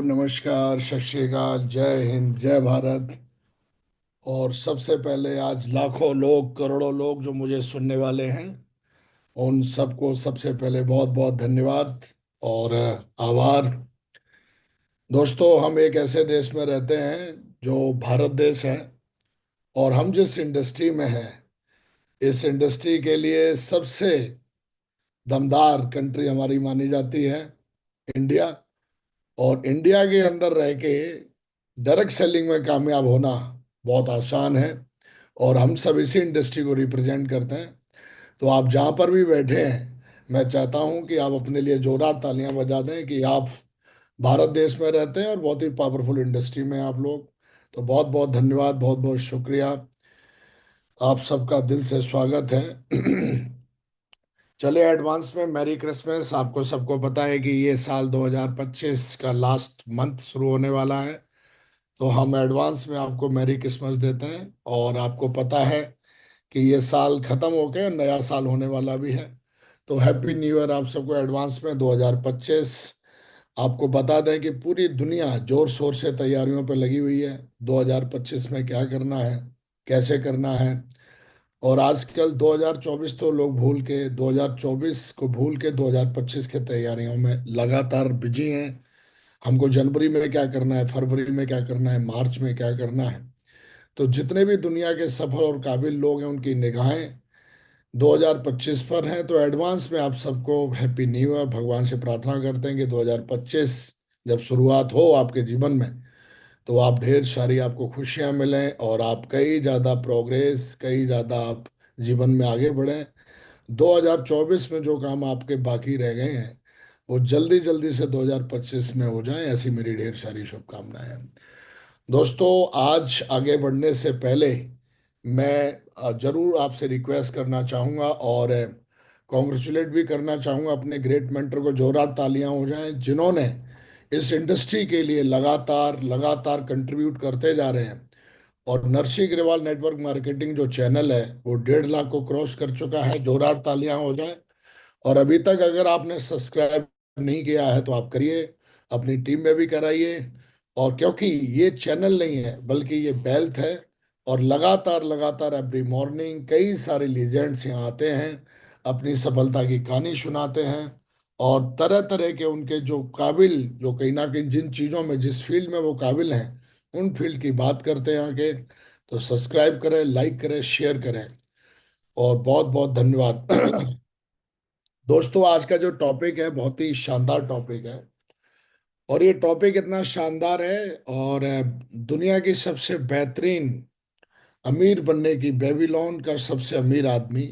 नमस्कार, सत श्री अकाल, जय हिंद, जय भारत। और सबसे पहले आज लाखों लोग, करोड़ों लोग जो मुझे सुनने वाले हैं, उन सबको सबसे पहले बहुत बहुत धन्यवाद और आभार। दोस्तों, हम एक ऐसे देश में रहते हैं जो भारत देश है, और हम जिस इंडस्ट्री में हैं, इस इंडस्ट्री के लिए सबसे दमदार कंट्री हमारी मानी जाती है इंडिया। और इंडिया के अंदर रह के डायरेक्ट सेलिंग में कामयाब होना बहुत आसान है, और हम सब इसी इंडस्ट्री को रिप्रेजेंट करते हैं। तो आप जहाँ पर भी बैठे हैं, मैं चाहता हूँ कि आप अपने लिए जोरदार तालियां बजा दें कि आप भारत देश में रहते हैं और बहुत ही पावरफुल इंडस्ट्री में हैं आप लोग। तो बहुत बहुत धन्यवाद, बहुत बहुत शुक्रिया। आप सबका दिल से स्वागत है। चलिए, एडवांस में मैरी क्रिसमस। आपको सबको पता है कि ये साल 2025 का लास्ट मंथ शुरू होने वाला है, तो हम एडवांस में आपको मैरी क्रिसमस देते हैं। और आपको पता है कि ये साल खत्म होके नया साल होने वाला भी है, तो हैप्पी न्यू ईयर आप सबको एडवांस में 2025। आपको बता दें कि पूरी दुनिया जोर शोर से तैयारियों पर लगी हुई है, 2025 में क्या करना है, कैसे करना है। और आजकल 2024 तो लोग भूल के, 2024 को भूल के 2025 के तैयारियों में लगातार बिजी हैं। हमको जनवरी में क्या करना है, फरवरी में क्या करना है, मार्च में क्या करना है। तो जितने भी दुनिया के सफल और काबिल लोग हैं, उनकी निगाहें 2025 पर हैं। तो एडवांस में आप सबको हैप्पी न्यू ईयर। भगवान से प्रार्थना करते हैं कि 2025 जब शुरुआत हो आपके जीवन में, तो आप ढेर सारी आपको खुशियां मिलें, और आप कई ज़्यादा प्रोग्रेस, कई ज़्यादा आप जीवन में आगे बढ़ें। 2024 में जो काम आपके बाकी रह गए हैं, वो जल्दी जल्दी से 2025 में हो जाएं, ऐसी मेरी ढेर सारी शुभकामनाएं हैं। दोस्तों, आज आगे बढ़ने से पहले मैं जरूर आपसे रिक्वेस्ट करना चाहूँगा और कॉन्ग्रेचुलेट भी करना चाहूँगा अपने ग्रेट मेंटर को। जोरदार तालियां हो जाएं, जिन्होंने इस इंडस्ट्री के लिए लगातार लगातार कंट्रीब्यूट करते जा रहे हैं। और नरसी अग्रवाल नेटवर्क मार्केटिंग जो चैनल है, वो 1.5 लाख को क्रॉस कर चुका है। जोरदार तालियां हो जाएं। और अभी तक अगर आपने सब्सक्राइब नहीं किया है तो आप करिए, अपनी टीम में भी कराइए। और क्योंकि ये चैनल नहीं है बल्कि ये वेल्थ है, और लगातार लगातार एवरी मॉर्निंग कई सारे लीजेंड्स यहाँ आते हैं, अपनी सफलता की कहानी सुनाते हैं, और तरह तरह के उनके जो काबिल, जो कहीं ना कहीं जिन चीज़ों में, जिस फील्ड में वो काबिल हैं, उन फील्ड की बात करते हैं आके। तो सब्सक्राइब करें, लाइक करें, शेयर करें, और बहुत बहुत धन्यवाद। दोस्तों, आज का जो टॉपिक है बहुत ही शानदार टॉपिक है। और ये टॉपिक इतना शानदार है, और दुनिया की सबसे बेहतरीन अमीर बनने की, बेबीलोन का सबसे अमीर आदमी,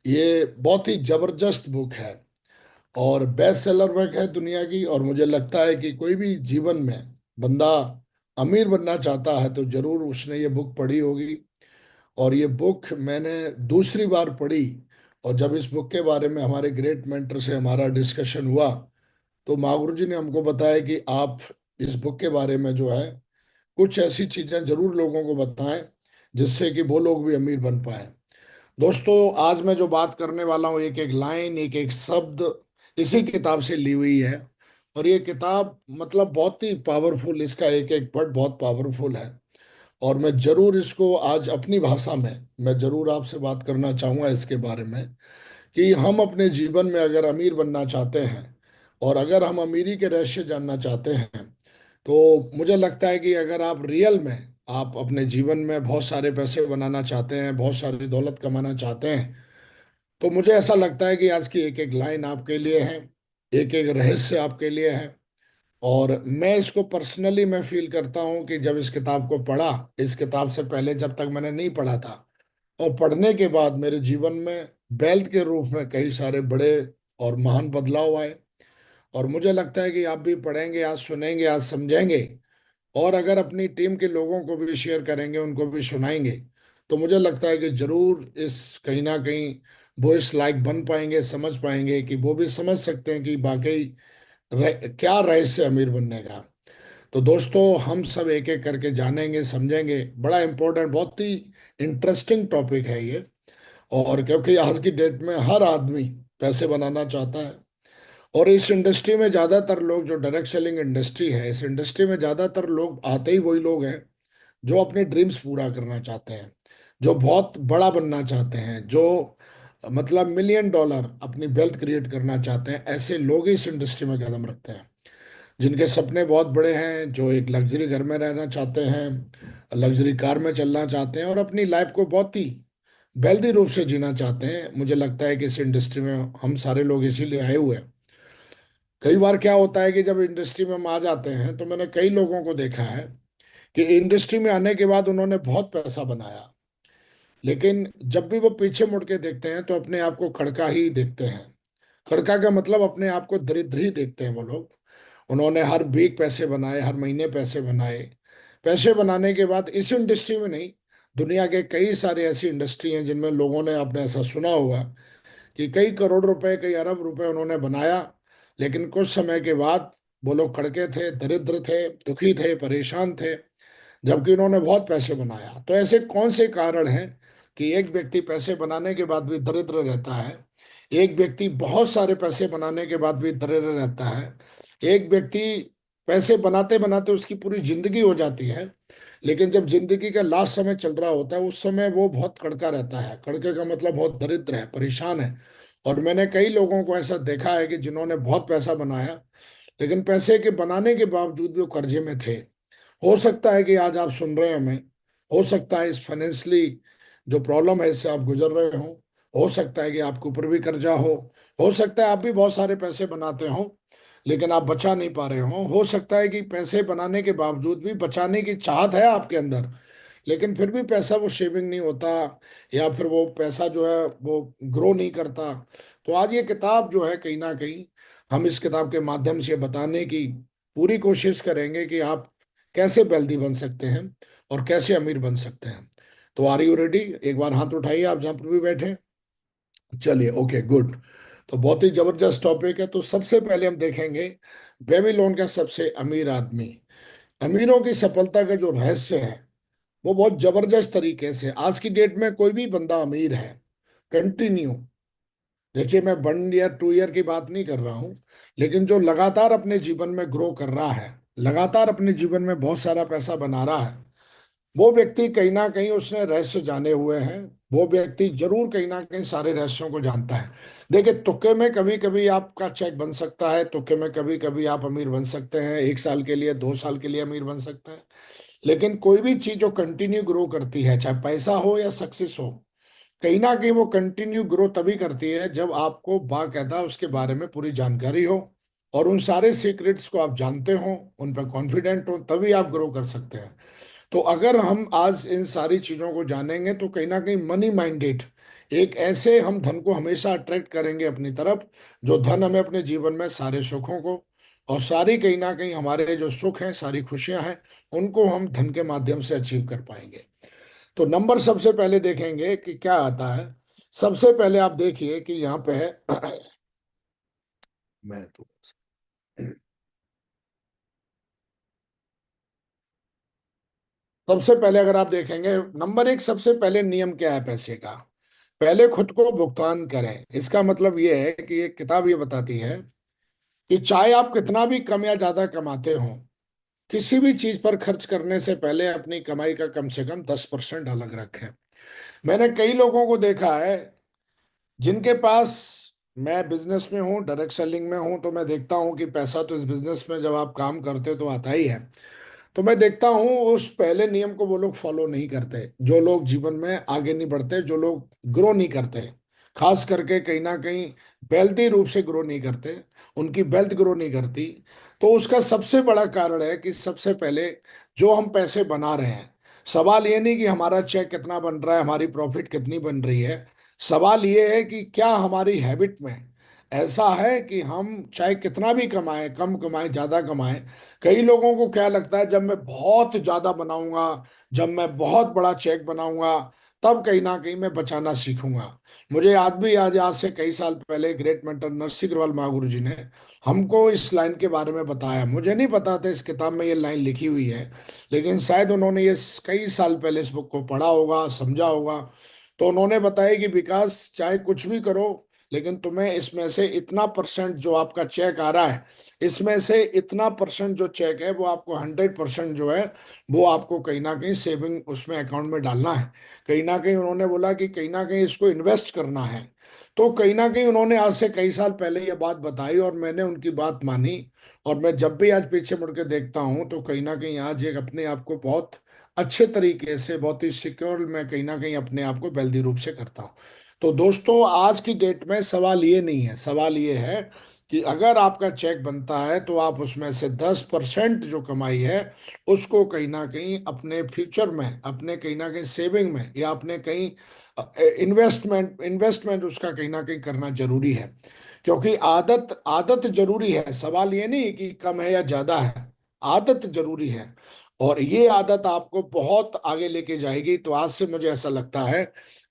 ये बहुत ही जबरदस्त बुक है और बेस्ट सेलर बुक है दुनिया की। और मुझे लगता है कि कोई भी जीवन में बंदा अमीर बनना चाहता है तो जरूर उसने ये बुक पढ़ी होगी। और ये बुक मैंने दूसरी बार पढ़ी, और जब इस बुक के बारे में हमारे ग्रेट मेंटर से हमारा डिस्कशन हुआ, तो महागुरु जी ने हमको बताया कि आप इस बुक के बारे में जो है कुछ ऐसी चीजें जरूर लोगों को बताएं, जिससे कि वो लोग भी अमीर बन पाए। दोस्तों, आज मैं जो बात करने वाला हूँ, एक एक लाइन, एक एक शब्द इसी किताब से ली हुई है। और ये किताब मतलब बहुत ही पावरफुल, इसका एक एक वर्ड बहुत पावरफुल है। और मैं जरूर इसको आज अपनी भाषा में मैं जरूर आपसे बात करना चाहूँगा इसके बारे में, कि हम अपने जीवन में अगर अमीर बनना चाहते हैं, और अगर हम अमीरी के रहस्य जानना चाहते हैं, तो मुझे लगता है कि अगर आप रियल में, आप अपने जीवन में बहुत सारे पैसे बनाना चाहते हैं, बहुत सारी दौलत कमाना चाहते हैं, तो मुझे ऐसा लगता है कि आज की एक एक लाइन आपके लिए है, एक एक रहस्य आपके लिए है। और मैं इसको पर्सनली मैं फील करता हूँ कि जब इस किताब को पढ़ा, इस किताब से पहले जब तक मैंने नहीं पढ़ा था, और पढ़ने के बाद मेरे जीवन में वेल्थ के रूप में कई सारे बड़े और महान बदलाव आए। और मुझे लगता है कि आप भी पढ़ेंगे, आज सुनेंगे, आज समझेंगे, और अगर अपनी टीम के लोगों को भी शेयर करेंगे, उनको भी सुनाएंगे, तो मुझे लगता है कि जरूर इस कहीं ना कहीं वो इस लायक बन पाएंगे, समझ पाएंगे कि वो भी समझ सकते हैं कि वाकई क्या रहस्य अमीर बनने का। तो दोस्तों, हम सब एक एक करके जानेंगे, समझेंगे। बड़ा इंपॉर्टेंट, बहुत ही इंटरेस्टिंग टॉपिक है ये। और क्योंकि आज की डेट में हर आदमी पैसे बनाना चाहता है, और इस इंडस्ट्री में ज्यादातर लोग, जो डायरेक्ट सेलिंग इंडस्ट्री है, इस इंडस्ट्री में ज्यादातर लोग आते ही वही लोग हैं जो अपने ड्रीम्स पूरा करना चाहते हैं, जो बहुत बड़ा बनना चाहते हैं, जो मतलब $1 मिलियन अपनी वेल्थ क्रिएट करना चाहते हैं। ऐसे लोग ही इस इंडस्ट्री में कदम रखते हैं, जिनके सपने बहुत बड़े हैं, जो एक लग्जरी घर में रहना चाहते हैं, लग्जरी कार में चलना चाहते हैं और अपनी लाइफ को बहुत ही वेल्दी रूप से जीना चाहते हैं। मुझे लगता है कि इस इंडस्ट्री में हम सारे लोग इसीलिए आए हुए हैं। कई बार क्या होता है कि जब इंडस्ट्री में हम आ जाते हैं तो मैंने कई लोगों को देखा है कि इंडस्ट्री में आने के बाद उन्होंने बहुत पैसा बनाया, लेकिन जब भी वो पीछे मुड़ के देखते हैं तो अपने आप को खड़का ही देखते हैं। खड़का का मतलब अपने आप को दरिद्र ही देखते हैं वो लोग। उन्होंने हर वीक पैसे बनाए, हर महीने पैसे बनाए। पैसे बनाने के बाद इस इंडस्ट्री में नहीं, दुनिया के कई सारे ऐसी इंडस्ट्री हैं जिनमें लोगों ने, आपने ऐसा सुना होगा कि कई करोड़ रुपए, कई अरब रुपए उन्होंने बनाया, लेकिन कुछ समय के बाद वो लोग खड़के थे, दरिद्र थे, दुखी थे, परेशान थे, जबकि उन्होंने बहुत पैसे बनाया। तो ऐसे कौन से कारण हैं कि एक व्यक्ति पैसे बनाने के बाद भी दरिद्र रहता है, एक व्यक्ति बहुत सारे पैसे बनाने के बाद भी दरिद्र रहता है, एक व्यक्ति पैसे बनाते बनाते उसकी पूरी जिंदगी हो जाती है, लेकिन जब जिंदगी का लास्ट समय चल रहा होता है उस समय वो बहुत कड़का रहता है। कड़के का मतलब बहुत दरिद्र है, परेशान है। और मैंने कई लोगों को ऐसा देखा है कि जिन्होंने बहुत पैसा बनाया, लेकिन पैसे के बनाने के बावजूद भी वो कर्जे में थे। हो सकता है कि आज आप सुन रहे हैं हमें, हो सकता है इस फाइनेंशियली जो प्रॉब्लम है इससे आप गुजर रहे हो सकता है कि आपके ऊपर भी कर्जा हो सकता है आप भी बहुत सारे पैसे बनाते हो लेकिन आप बचा नहीं पा रहे हो सकता है कि पैसे बनाने के बावजूद भी बचाने की चाहत है आपके अंदर, लेकिन फिर भी पैसा वो शेविंग नहीं होता, या फिर वो पैसा जो है वो ग्रो नहीं करता। तो आज ये किताब जो है, कहीं ना कहीं हम इस किताब के माध्यम से बताने की पूरी कोशिश करेंगे कि आप कैसे वेल्दी बन सकते हैं और कैसे अमीर बन सकते हैं। तो आर यू रेडी? एक बार हाथ उठाइए आप जहाँ पर भी बैठे हैं। चलिए, ओके, गुड। तो बहुत ही जबरदस्त टॉपिक है। तो सबसे पहले हम देखेंगे बेबीलोन का सबसे अमीर आदमी। अमीरों की सफलता का जो रहस्य है वो बहुत जबरदस्त तरीके से, आज की डेट में कोई भी बंदा अमीर है कंटिन्यू, देखिए मैं 1 ईयर 2 ईयर की बात नहीं कर रहा हूँ, लेकिन जो लगातार अपने जीवन में ग्रो कर रहा है, लगातार अपने जीवन में बहुत सारा पैसा बना रहा है, वो व्यक्ति कहीं ना कहीं उसने रहस्य जाने हुए हैं। वो व्यक्ति जरूर कहीं ना कहीं सारे रहस्यों को जानता है। देखिए, तुक्के में कभी कभी आपका चेक बन सकता है, तुक्के में कभी कभी आप अमीर बन सकते हैं, 1 साल के लिए, 2 साल के लिए अमीर बन सकते हैं, लेकिन कोई भी चीज जो कंटिन्यू ग्रो करती है, चाहे पैसा हो या सक्सेस हो, कहीं ना कहीं वो कंटिन्यू ग्रो तभी करती है जब आपको बाकायदा उसके बारे में पूरी जानकारी हो और उन सारे सीक्रेट्स को आप जानते हो, उन पर कॉन्फिडेंट हो, तभी आप ग्रो कर सकते हैं। तो अगर हम आज इन सारी चीजों को जानेंगे तो कहीं ना कहीं मनी माइंडेड, एक ऐसे हम धन को हमेशा अट्रैक्ट करेंगे अपनी तरफ, जो धन हमें अपने जीवन में सारे सुखों को और सारी कहीं ना कहीं हमारे जो सुख हैं, सारी खुशियां हैं, उनको हम धन के माध्यम से अचीव कर पाएंगे। तो नंबर सबसे पहले देखेंगे कि क्या आता है। सबसे पहले आप देखिए कि यहाँ पे है मैं तो सबसे पहले अगर आप देखेंगे, नंबर 1, सबसे पहले नियम क्या है पैसे का? पहले खुद को भुगतान करें। इसका मतलब ये है कि ये किताब ये बताती है कि चाहे आप कितना भी कम या ज्यादा कमाते हो, किसी भी चीज पर खर्च करने से पहले अपनी कमाई का कम से कम 10% अलग रखें। मैंने कई लोगों को देखा है जिनके पास, मैं बिजनेस में हूँ, डायरेक्ट सेलिंग में हूँ, तो मैं देखता हूँ कि पैसा तो इस बिजनेस में जब आप काम करते हो तो आता ही है। तो मैं देखता हूँ उस पहले नियम को वो लोग फॉलो नहीं करते, जो लोग जीवन में आगे नहीं बढ़ते, जो लोग ग्रो नहीं करते, खास करके कहीं ना कहीं वेल्थी रूप से ग्रो नहीं करते, उनकी वेल्थ ग्रो नहीं करती। तो उसका सबसे बड़ा कारण है कि सबसे पहले जो हम पैसे बना रहे हैं, सवाल ये नहीं कि हमारा चेक कितना बन रहा है, हमारी प्रॉफिट कितनी बन रही है, सवाल ये है कि क्या हमारी हैबिट में ऐसा है कि हम चाहे कितना भी कमाएं, कम कमाएं, ज्यादा कमाएं, कई लोगों को क्या लगता है जब मैं बहुत ज्यादा बनाऊंगा, जब मैं बहुत बड़ा चेक बनाऊंगा, तब कहीं ना कहीं मैं बचाना सीखूंगा। मुझे याद भी, आज से कई साल पहले ग्रेट मेंटर नरसिंह अग्रवाल महागुरु जी ने हमको इस लाइन के बारे में बताया। मुझे नहीं पता था इस किताब में ये लाइन लिखी हुई है, लेकिन शायद उन्होंने ये कई साल पहले इस बुक को पढ़ा होगा, समझा होगा। तो उन्होंने बताया कि विकास, चाहे कुछ भी करो, लेकिन तुम्हें इसमें से इतना परसेंट जो आपका चेक आ रहा है, इसमें से इतना परसेंट जो चेक है वो आपको 100% जो है वो आपको कहीं ना कहीं सेविंग उसमें अकाउंट में डालना है। कहीं ना कहीं उन्होंने बोला कि कहीं ना कहीं इसको इन्वेस्ट करना है। तो कहीं ना कहीं उन्होंने आज से कई साल पहले ये बात बताई और मैंने उनकी बात मानी। और मैं जब भी आज पीछे मुड़ के देखता हूँ तो कहीं ना कहीं आज एक अपने आप को बहुत अच्छे तरीके से, बहुत ही सिक्योर, मैं कहीं ना कहीं अपने आप को वेल्दी रूप से करता हूँ। तो दोस्तों, आज की डेट में सवाल ये नहीं है, सवाल ये है कि अगर आपका चेक बनता है तो आप उसमें से 10% जो कमाई है उसको कहीं ना कहीं अपने फ्यूचर में, अपने कहीं ना कहीं सेविंग में, या अपने कहीं इन्वेस्टमेंट इन्वेस्टमेंट उसका कहीं ना कहीं करना जरूरी है। क्योंकि आदत आदत जरूरी है, सवाल ये नहीं कि कम है या ज्यादा है, आदत जरूरी है। और ये आदत आपको बहुत आगे लेके जाएगी। तो आज से मुझे ऐसा लगता है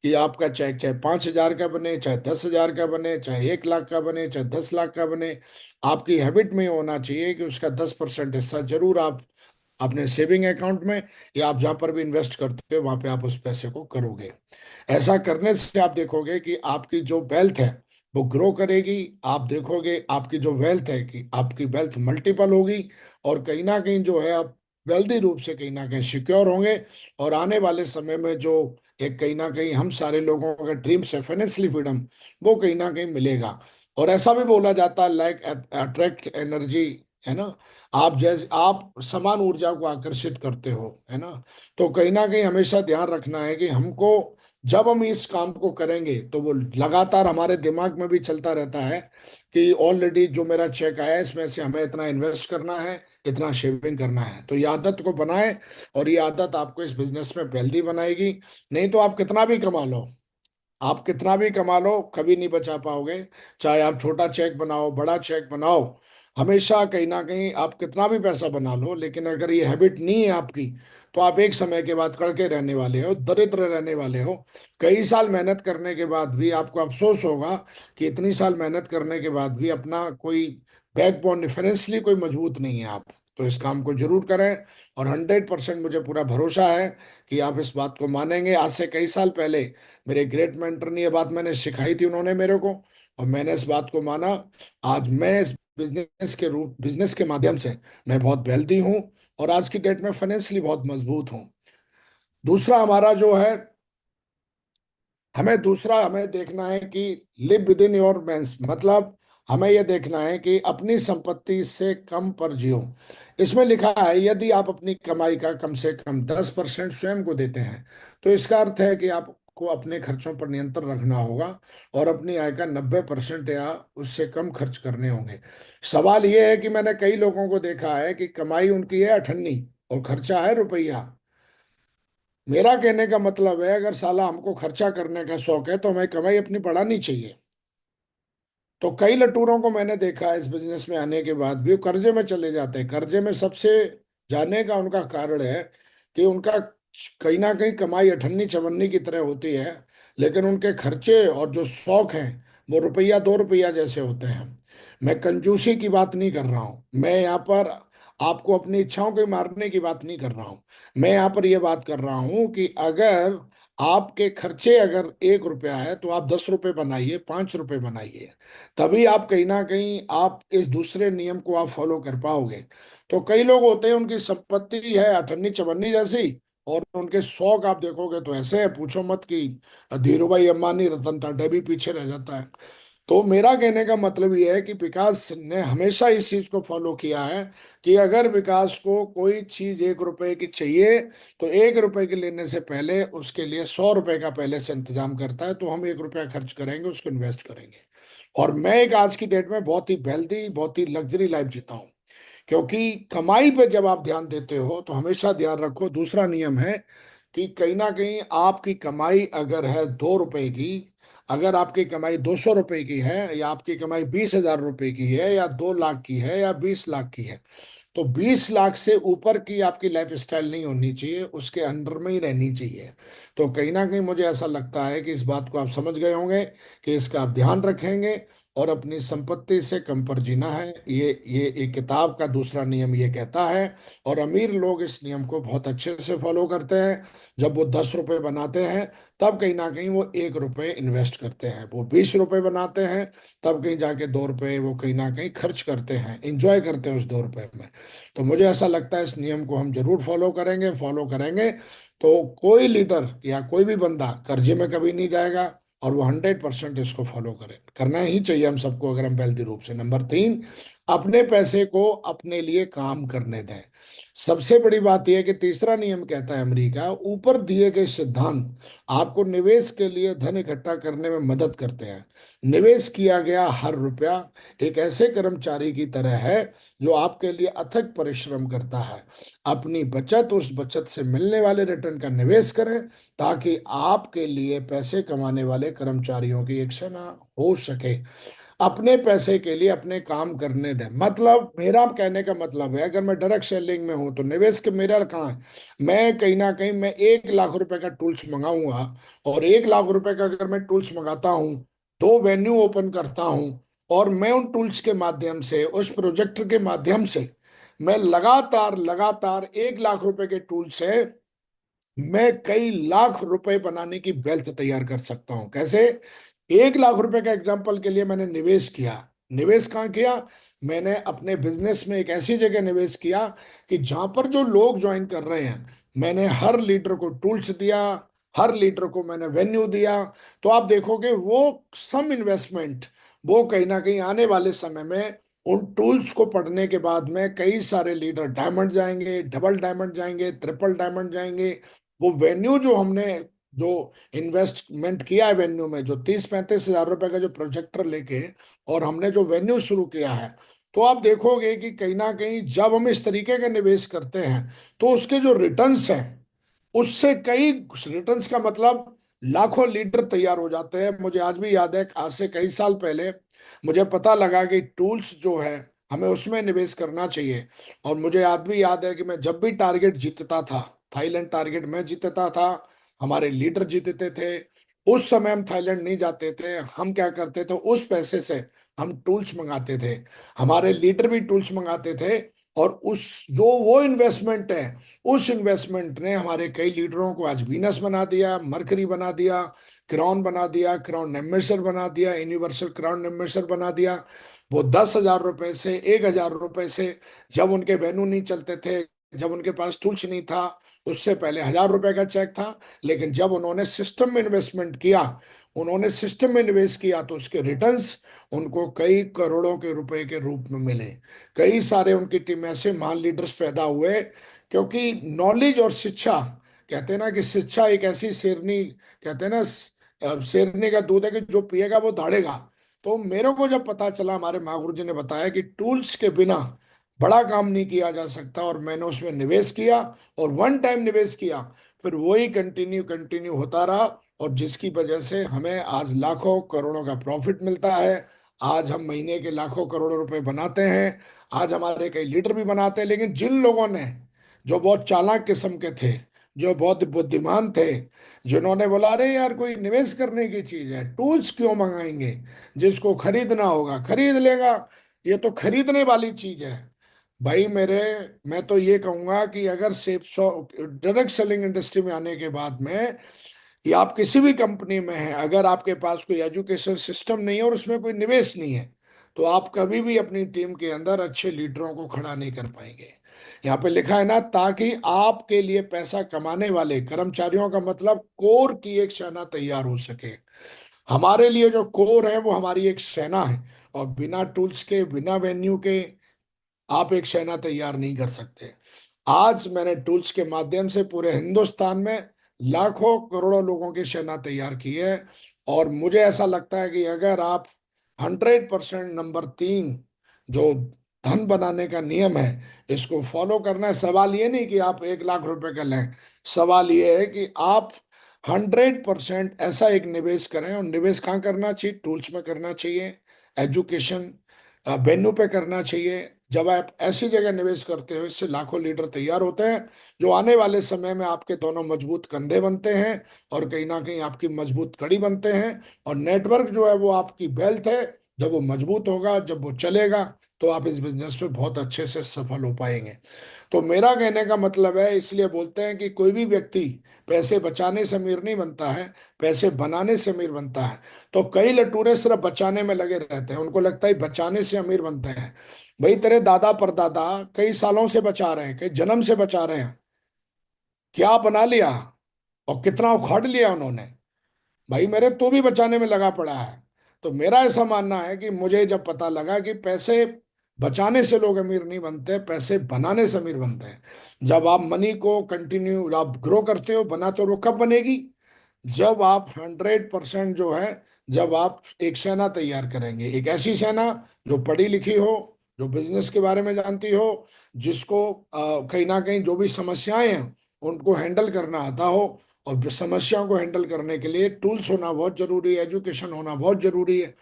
कि आपका चेक चाहे 5,000 का बने, चाहे 10,000 का बने, चाहे 1 लाख का बने, चाहे 10 लाख का बने, आपकी हैबिट में होना चाहिए कि उसका 10% हिस्सा जरूर आप अपने सेविंग अकाउंट में, या आप जहां पर भी इन्वेस्ट करते हो वहां पे आप उस पैसे को करोगे। ऐसा करने से आप देखोगे कि आपकी जो वेल्थ है वो ग्रो करेगी। आप देखोगे आपकी जो वेल्थ है कि आपकी वेल्थ मल्टीपल होगी। और कहीं ना कहीं जो है आप वेल्दी रूप से कहीं ना कहीं सिक्योर होंगे। और आने वाले समय में जो एक कहीं ना कहीं हम सारे लोगों का ड्रीम्स है फाइनेंशियली फ्रीडम, वो कहीं ना कहीं मिलेगा। और ऐसा भी बोला जाता है लाइक अट्रैक्ट एनर्जी, है ना। आप जैसे आप समान ऊर्जा को आकर्षित करते हो, है ना। तो कहीं ना कहीं हमेशा ध्यान रखना है कि हमको, जब हम इस काम को करेंगे तो वो लगातार हमारे दिमाग में भी चलता रहता है कि ऑलरेडी जो मेरा चेक आया है इसमें से हमें इतना इन्वेस्ट करना है, इतना शेविंग करना है। तो ये आदत को बनाए, और ये आदत आपको इस बिजनेस में वेल्दी बनाएगी। नहीं तो आप कितना भी कमा लो, आप कितना भी कमा लो, कभी नहीं बचा पाओगे। चाहे आप छोटा चेक बनाओ, बड़ा चेक बनाओ, हमेशा कहीं ना कहीं आप कितना भी पैसा बना लो, लेकिन अगर ये हैबिट नहीं है आपकी, तो आप एक समय के बाद कड़के रहने वाले हो, दरिद्र रहने वाले हो। कई साल मेहनत करने के बाद भी आपको अफसोस होगा कि इतनी साल मेहनत करने के बाद भी अपना कोई बैकबोन फाइनेंशियली कोई मजबूत नहीं है आप। तो इस काम को जरूर करें। और 100% मुझे पूरा भरोसा है कि आप इस बात को मानेंगे। आज से कई साल पहले मेरे ग्रेट मेंटर ने ये बात मैंने सिखाई थी उन्होंने मेरे को, और मैंने इस बात को माना। आज मैं इस बिजनेस के माध्यम से मैं बहुत वेल्दी हूँ, और आज की डेट में फाइनेंशियली बहुत मजबूत हूँ। दूसरा हमारा जो है, हमें देखना है कि live with in your means, मतलब हमें यह देखना है कि अपनी संपत्ति से कम पर जियो। इसमें लिखा है यदि आप अपनी कमाई का कम से कम 10% स्वयं को देते हैं, तो इसका अर्थ है कि आपको अपने खर्चों पर नियंत्रण रखना होगा, और अपनी आय का 90% या उससे कम खर्च करने होंगे। सवाल यह है कि मैंने कई लोगों को देखा है कि कमाई उनकी है अठन्नी और खर्चा है रुपया। मेरा कहने का मतलब है, अगर साला हमको खर्चा करने का शौक है तो हमें कमाई अपनी बढ़ानी चाहिए। तो कई लटूरों को मैंने देखा है इस बिजनेस में आने के बाद भी वो कर्जे में चले जाते हैं। कर्जे में सबसे जाने का उनका कारण है कि उनका कहीं ना कहीं कमाई अठन्नी चवन्नी की तरह होती है, लेकिन उनके खर्चे और जो शौक हैं वो रुपया 2 रुपया जैसे होते हैं। मैं कंजूसी की बात नहीं कर रहा हूँ, मैं यहाँ पर आपको अपनी इच्छाओं को मारने की बात नहीं कर रहा हूँ। मैं यहाँ पर यह बात कर रहा हूँ कि अगर आपके खर्चे अगर 1 रुपया है तो आप 10 रुपए बनाइए, 5 रुपए बनाइए। तभी आप कहीं ना कहीं आप इस दूसरे नियम को आप फॉलो कर पाओगे। तो कई लोग होते हैं उनकी संपत्ति है अठन्नी चवन्नी जैसी, और उनके शौक आप देखोगे तो ऐसे है पूछो मत कि धीरू भाई अंबानी, रतन टाटा भी पीछे रह जाता है। तो मेरा कहने का मतलब ये है कि विकास ने हमेशा इस चीज को फॉलो किया है कि अगर विकास को कोई चीज 1 रुपए की चाहिए तो 1 रुपए की लेने से पहले उसके लिए 100 रुपए का पहले से इंतजाम करता है। तो हम 1 रुपया खर्च करेंगे, उसको इन्वेस्ट करेंगे। और मैं एक आज की डेट में बहुत ही वेल्दी, बहुत ही लग्जरी लाइफ जीता हूँ। क्योंकि कमाई पे जब आप ध्यान देते हो तो हमेशा ध्यान रखो, दूसरा नियम है कि कहीं ना कहीं आपकी कमाई अगर है 2 रुपए की, अगर आपकी कमाई 200 रुपए की है, या आपकी कमाई 20,000 रुपए की है, या 2 लाख की है, या 20 लाख की है, तो 20 लाख से ऊपर की आपकी लाइफ स्टाइल नहीं होनी चाहिए, उसके अंडर में ही रहनी चाहिए। तो कहीं ना कहीं मुझे ऐसा लगता है कि इस बात को आप समझ गए होंगे कि इसका आप ध्यान रखेंगे। और अपनी संपत्ति से कम पर जीना है। ये एक किताब का दूसरा नियम ये कहता है। और अमीर लोग इस नियम को बहुत अच्छे से फॉलो करते हैं। जब वो 10 रुपए बनाते हैं तब कहीं ना कहीं वो 1 रुपए इन्वेस्ट करते हैं। वो 20 रुपए बनाते हैं तब कहीं जाके 2 रुपए वो कहीं ना कहीं खर्च करते हैं, इंजॉय करते हैं उस 2 रुपए में। तो मुझे ऐसा लगता है इस नियम को हम जरूर फॉलो करेंगे तो कोई लीडर या कोई भी बंदा कर्जे में कभी नहीं जाएगा। और वो 100% इसको फॉलो करे, करना ही चाहिए हम सबको अगर हम वेल्दी रूप से। नंबर 3, अपने पैसे को अपने लिए काम करने दें। सबसे बड़ी बात यह है कि तीसरा नियम कहता है अमेरिका, ऊपर दिए गए सिद्धांत आपको निवेश के लिए धन इकट्ठा करने में मदद करते हैं। निवेश किया गया हर रुपया एक ऐसे कर्मचारी की तरह है जो आपके लिए अथक परिश्रम करता है। अपनी बचत, उस बचत से मिलने वाले रिटर्न का निवेश करें ताकि आपके लिए पैसे कमाने वाले कर्मचारियों की एक सेना हो सके। अपने पैसे के लिए अपने काम करने दें, मतलब मेरा कहने का मतलब है, अगर मैं डायरेक्ट सेलिंग में हूं तो निवेश के मेरा कहाँ है। मैं कहीं ना कहीं मैं 1 लाख रुपए का टूल्स मंगाऊंगा। और 1 लाख रुपए का अगर मैं टूल्स मंगाता हूँ, 2 वेन्यू ओपन करता हूँ, और मैं उन टूल्स के माध्यम से, उस प्रोजेक्टर के माध्यम से मैं लगातार लगातार 1 लाख रुपए के टूल से मैं कई लाख रुपए बनाने की वेल्थ तैयार कर सकता हूं। कैसे? 1 लाख रुपए का एग्जांपल के लिए मैंने निवेश किया। निवेश कहाँ किया? मैंने अपने बिजनेस में एक ऐसी जगह निवेश किया कि जहां पर जो लोग ज्वाइन कर रहे हैं, मैंने हर लीडर को टूल्स दिया, हर लीडर को मैंने वेन्यू दिया। तो आप देखोगे वो सम इन्वेस्टमेंट, वो कहीं ना कहीं आने वाले समय में उन टूल्स को पढ़ने के बाद में कई सारे लीडर डायमंड जाएंगे, डबल डायमंड जाएंगे, ट्रिपल डायमंड जाएंगे। वो वेन्यू जो हमने, जो इन्वेस्टमेंट किया है वेन्यू में, जो 30-35 हजार रुपए का जो प्रोजेक्टर लेके और हमने जो वेन्यू शुरू किया है, तो आप देखोगे कि कहीं ना कहीं जब हम इस तरीके का निवेश करते हैं तो उसके जो रिटर्न्स हैं, उससे कई रिटर्न्स का मतलब लाखों लीटर तैयार हो जाते हैं। मुझे आज भी याद है, आज से कई साल पहले मुझे पता लगा कि टूल्स जो है हमें उसमें निवेश करना चाहिए। और मुझे आज भी याद है कि मैं जब भी टारगेट जीतता था, थाईलैंड टारगेट मैं जीतता था, हमारे लीडर जीतते थे, उस समय हम थाईलैंड नहीं जाते थे। हम क्या करते थे, उस पैसे से हम टूल्स मंगाते थे, हमारे लीडर भी टूल्स मंगाते थे। और उस जो वो इन्वेस्टमेंट है, उस इन्वेस्टमेंट ने हमारे कई लीडरों को आज वीनस बना दिया, मरकरी बना दिया, क्राउन बना दिया, क्राउन एम्बेसडर बना दिया, यूनिवर्सल क्राउन एम्बेसडर बना दिया। वो 10 हजार रुपए से, 1 हजार रुपए से, जब उनके वेन्यू नहीं चलते थे, जब उनके पास टूल्स नहीं था, उससे पहले 1 हजार रुपए का चेक था। लेकिन जब उन्होंने सिस्टम में इन्वेस्टमेंट किया, उन्होंने सिस्टम में निवेश किया, तो उसके रिटर्न्स उनको कई करोड़ों के रुपए के रूप में मिले। कई सारे उनकी टीम में ऐसे महान लीडर्स पैदा हुए, क्योंकि नॉलेज और शिक्षा, कहते हैं ना कि शिक्षा एक ऐसी शेरनी, कहते हैं ना शेरनी का दूध है कि जो पिएगा वो दौड़ेगा। तो मेरे को जब पता चला, हमारे महागुरु जी ने बताया कि टूल्स के बिना बड़ा काम नहीं किया जा सकता, और मैंने उसमें निवेश किया, और वन टाइम निवेश किया, फिर वही कंटिन्यू कंटिन्यू होता रहा। और जिसकी वजह से हमें आज लाखों करोड़ों का प्रॉफिट मिलता है। आज हम महीने के लाखों करोड़ों रुपए बनाते हैं। आज हमारे कई लीडर भी बनाते हैं। लेकिन जिन लोगों ने, जो बहुत चालाक किस्म के थे, जो बहुत बुद्धिमान थे, जिन्होंने बोला अरे यार कोई निवेश करने की चीज है, टूल्स क्यों मंगाएंगे, जिसको खरीदना होगा खरीद लेगा, ये तो खरीदने वाली चीज है। भाई मेरे, मैं तो ये कहूंगा कि अगर से डायरेक्ट सेलिंग इंडस्ट्री में आने के बाद में, या आप किसी भी कंपनी में हैं, अगर आपके पास कोई एजुकेशन सिस्टम नहीं है और उसमें कोई निवेश नहीं है, तो आप कभी भी अपनी टीम के अंदर अच्छे लीडरों को खड़ा नहीं कर पाएंगे। यहाँ पे लिखा है ना, ताकि आपके लिए पैसा कमाने वाले कर्मचारियों का मतलब कोर की एक सेना तैयार हो सके। हमारे लिए जो कोर है वो हमारी एक सेना है। और बिना टूल्स के, बिना वेन्यू के आप एक सेना तैयार नहीं कर सकते। आज मैंने टूल्स के माध्यम से पूरे हिंदुस्तान में लाखों करोड़ों लोगों की सेना तैयार की है। और मुझे ऐसा लगता है कि अगर आप 100% नंबर 3, जो धन बनाने का नियम है, इसको फॉलो करना है। सवाल ये नहीं कि आप 1 लाख रुपए का लें, सवाल ये है कि आप 100% ऐसा एक निवेश करें। और निवेश कहाँ करना चाहिए? टूल्स में करना चाहिए, एजुकेशन वेन्यू पे करना चाहिए। जब आप ऐसी जगह निवेश करते हो, इससे लाखों लीडर तैयार होते हैं, जो आने वाले समय में आपके दोनों मजबूत कंधे बनते हैं, और कहीं ना कहीं आपकी मजबूत कड़ी बनते हैं। और नेटवर्क जो है वो आपकी वेल्थ है, जब वो मजबूत होगा, जब वो चलेगा, तो आप इस बिजनेस में बहुत अच्छे से सफल हो पाएंगे। तो मेरा कहने का मतलब है, इसलिए बोलते हैं कि कोई भी व्यक्ति पैसे बचाने से अमीर नहीं बनता है, पैसे बनाने से अमीर बनता है। तो कई लटूरे सिर्फ बचाने में लगे रहते हैं, उनको लगता है बचाने से अमीर बनते हैं। भाई तेरे दादा परदादा कई सालों से बचा रहे हैं, कई जन्म से बचा रहे हैं, क्या बना लिया और कितना उखाड़ लिया उन्होंने। भाई मेरे तो भी बचाने में लगा पड़ा है। तो मेरा ऐसा मानना है कि मुझे जब पता लगा कि पैसे बचाने से लोग अमीर नहीं बनते, पैसे बनाने से अमीर बनते हैं। जब आप मनी को कंटिन्यू आप ग्रो करते हो, बनाते हो, वो कब बनेगी? जब आप 100% जो है, जब आप एक सेना तैयार करेंगे, एक ऐसी सेना जो पढ़ी लिखी हो, जो बिजनेस के बारे में जानती हो, जिसको कहीं ना कहीं जो भी समस्याएं हैं उनको हैंडल करना आता हो। और समस्याओं को हैंडल करने के लिए टूल्स होना बहुत जरूरी है, एजुकेशन होना बहुत जरूरी है।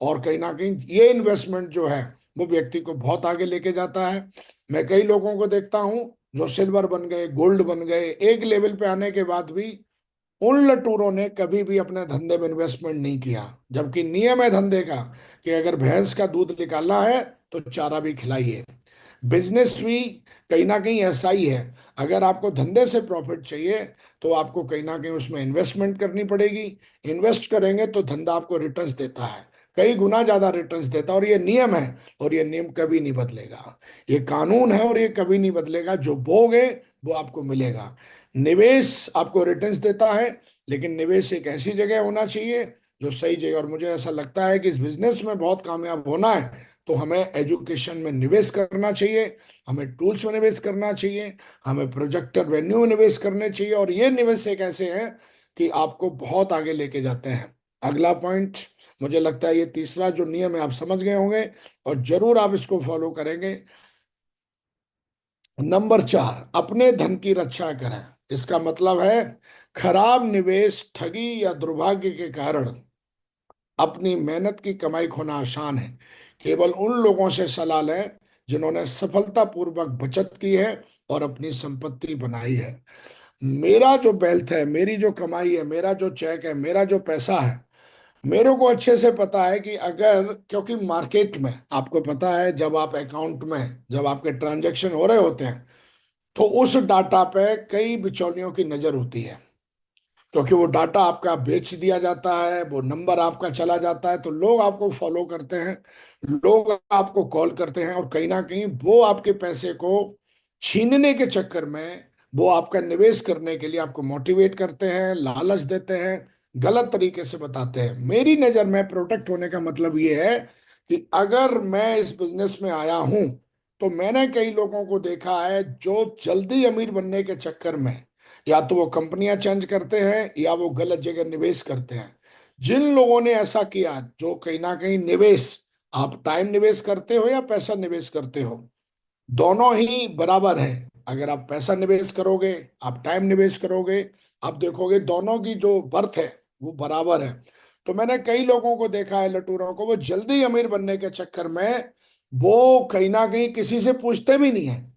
और कहीं ना कहीं ये इन्वेस्टमेंट जो है वो व्यक्ति को बहुत आगे लेके जाता है। मैं कई लोगों को देखता हूँ जो सिल्वर बन गए, गोल्ड बन गए, एक लेवल पे आने के बाद भी उन लटूरों ने कभी भी अपने धंधे में इन्वेस्टमेंट नहीं किया। जबकि नियम है धंधे का कि अगर भैंस का दूध निकालना है तो चारा भी खिलाइए। बिजनेस भी कहीं ना कहीं ऐसा ही है। अगर आपको धंधे से प्रॉफिट चाहिए तो आपको कहीं ना कहीं उसमें इन्वेस्टमेंट करनी पड़ेगी। इन्वेस्ट करेंगे तो धंधा आपको रिटर्न्स देता है, कई गुना ज्यादा रिटर्न्स देता है, और ये नियम है। और ये नियम कभी नहीं बदलेगा, ये कानून है और ये कभी नहीं बदलेगा। जो बोगे वो आपको मिलेगा। निवेश आपको रिटर्न्स देता है, लेकिन निवेश एक ऐसी जगह होना चाहिए जो सही जगह। और मुझे ऐसा लगता है कि इस बिजनेस में बहुत कामयाब होना है तो हमें एजुकेशन में निवेश करना चाहिए, हमें टूल्स में निवेश करना चाहिए, हमें प्रोजेक्टर वेन्यू में निवेश करने चाहिए। और ये निवेश एक ऐसे हैं कि आपको बहुत आगे लेके जाते हैं। अगला पॉइंट, मुझे लगता है ये तीसरा जो नियम है आप समझ गए होंगे और जरूर आप इसको फॉलो करेंगे। नंबर 4, अपने धन की रक्षा करें। इसका मतलब है खराब निवेश, ठगी या दुर्भाग्य के कारण अपनी मेहनत की कमाई खोना आसान है। केवल उन लोगों से सलाह लें जिन्होंने सफलतापूर्वक बचत की है और अपनी संपत्ति बनाई है। मेरा जो वेल्थ है, मेरी जो कमाई है, मेरा जो चेक है, मेरा जो पैसा है, मेरे को अच्छे से पता है कि अगर, क्योंकि मार्केट में आपको पता है जब आप अकाउंट में जब आपके ट्रांजैक्शन हो रहे होते हैं तो उस डाटा पे कई बिचौलियों की नजर होती है। क्योंकि वो डाटा आपका बेच दिया जाता है, वो नंबर आपका चला जाता है, तो लोग आपको फॉलो करते हैं, लोग आपको कॉल करते हैं, और कहीं ना कहीं वो आपके पैसे को छीनने के चक्कर में वो आपका निवेश करने के लिए आपको मोटिवेट करते हैं, लालच देते हैं, गलत तरीके से बताते हैं। मेरी नज़र में प्रोटेक्ट होने का मतलब ये है कि अगर मैं इस बिजनेस में आया हूं तो मैंने कई लोगों को देखा है जो जल्दी अमीर बनने के चक्कर में या तो वो कंपनियां चेंज करते हैं या वो गलत जगह निवेश करते हैं। जिन लोगों ने ऐसा किया, जो कहीं ना कहीं निवेश, आप टाइम निवेश करते हो या पैसा निवेश करते हो, दोनों ही बराबर है। अगर आप पैसा निवेश करोगे, आप टाइम निवेश करोगे, आप देखोगे दोनों की जो वर्थ है वो बराबर है। तो मैंने कई लोगों को देखा है लटूरों को, वो जल्दी अमीर बनने के चक्कर में वो कहीं ना कहीं किसी से पूछते भी नहीं है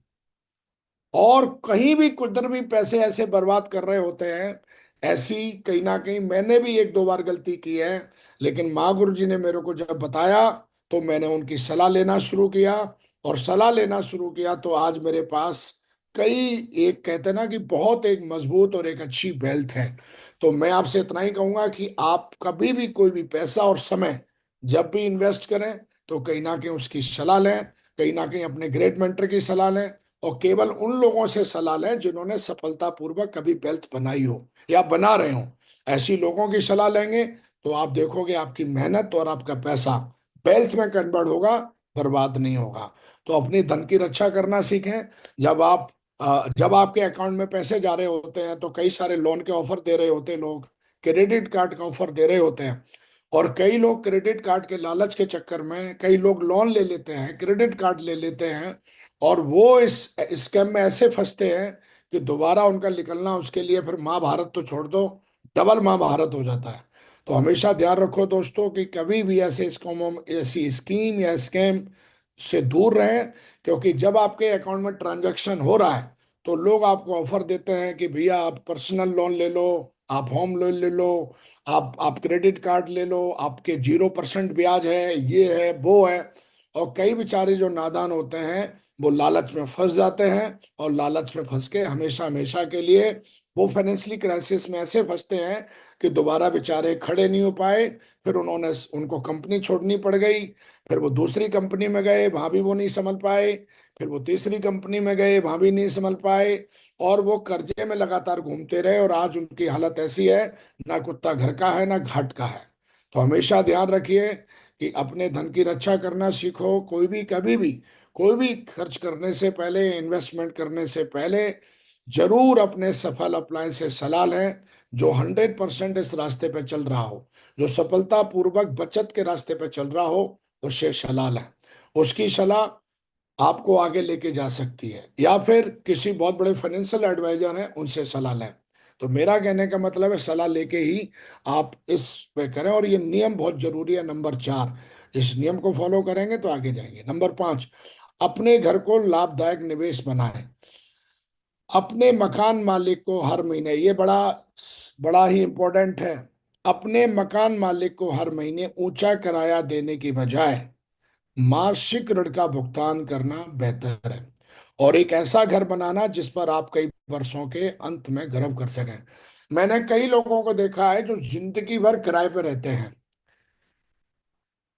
और कहीं भी कुछ भी पैसे ऐसे बर्बाद कर रहे होते हैं। ऐसी कहीं ना कहीं मैंने भी एक दो बार गलती की है, लेकिन माँ गुरु जी ने मेरे को जब बताया तो मैंने उनकी सलाह लेना शुरू किया। और सलाह लेना शुरू किया तो आज मेरे पास कई, एक कहते हैं ना कि बहुत एक मजबूत और एक अच्छी वेल्थ है। तो मैं आपसे इतना ही कहूंगा कि आप कभी भी कोई भी पैसा और समय जब भी इन्वेस्ट करें तो कहीं ना कहीं उसकी सलाह लें, कहीं ना कहीं अपने ग्रेट मेंटर की सलाह लें, और केवल उन लोगों से सलाह लें जिन्होंने सफलतापूर्वक कभी वेल्थ बनाई हो या बना रहे हो। ऐसी लोगों की सलाह लेंगे तो आप देखोगे आपकी मेहनत और आपका पैसा वेल्थ में कन्वर्ट होगा, बर्बाद नहीं होगा। तो अपनी धन की रक्षा करना सीखें। जब आप जब आपके अकाउंट में पैसे जा रहे होते हैं तो कई सारे लोन के ऑफर दे रहे होते हैं लोग, क्रेडिट कार्ड का ऑफर दे रहे होते हैं। और कई लोग क्रेडिट कार्ड के लालच के चक्कर में कई लोग लोन ले लेते हैं, क्रेडिट कार्ड ले लेते हैं, और वो इस स्कैम में ऐसे फंसते हैं कि दोबारा उनका निकलना उसके लिए फिर महाभारत तो छोड़ दो, डबल महाभारत हो जाता है। तो हमेशा ध्यान रखो दोस्तों कि कभी भी ऐसे स्कैम, ऐसी स्कीम या स्कैम से दूर रहें। क्योंकि जब आपके अकाउंट में ट्रांजैक्शन हो रहा है तो लोग आपको ऑफर देते हैं कि भैया आप पर्सनल लोन ले लो, आप होम लोन ले लो, आप क्रेडिट कार्ड ले लो, आपके 0% ब्याज है, ये है वो है। और कई बेचारे जो नादान होते हैं वो लालच में फंस जाते हैं, और लालच में फंस के हमेशा हमेशा के लिए वो फाइनेंशियली क्राइसिस में ऐसे फंसते हैं कि दोबारा बेचारे खड़े नहीं हो पाए। फिर उनको कंपनी छोड़नी पड़ गई, फिर वो दूसरी कंपनी में गए, वहां भी वो नहीं संभल पाए, फिर वो तीसरी कंपनी में गए, वहां भी नहीं संभल पाए, और वो कर्जे में लगातार घूमते रहे, और आज उनकी हालत ऐसी है, ना कुत्ता घर का है ना घाट का है। तो हमेशा ध्यान रखिए कि अपने धन की रक्षा करना सीखो। कोई भी कभी भी कोई भी खर्च करने से पहले, इन्वेस्टमेंट करने से पहले जरूर अपने सफल अपलाइन से सलाह लें, जो 100% इस रास्ते पे चल रहा हो, जो सफलता पूर्वक बचत के रास्ते पे चल रहा हो, उससे सलाह लें। उसकी सलाह आपको आगे लेके जा सकती है, या फिर किसी बहुत बड़े फाइनेंशियल एडवाइजर हैं उनसे सलाह लें। तो मेरा कहने का मतलब है सलाह लेके ही आप इस पे करें, और ये नियम बहुत जरूरी है। नंबर 4, इस नियम को फॉलो करेंगे तो आगे जाएंगे। नंबर 5, अपने घर को लाभदायक निवेश बनाएं। अपने मकान मालिक को हर महीने, ये बड़ा बड़ा ही इंपॉर्टेंट है, अपने मकान मालिक को हर महीने ऊंचा किराया देने की बजाय मासिक ऋण का भुगतान करना बेहतर है, और एक ऐसा घर बनाना जिस पर आप कई वर्षों के अंत में गर्व कर सकें। मैंने कई लोगों को देखा है जो जिंदगी भर किराए पर रहते हैं,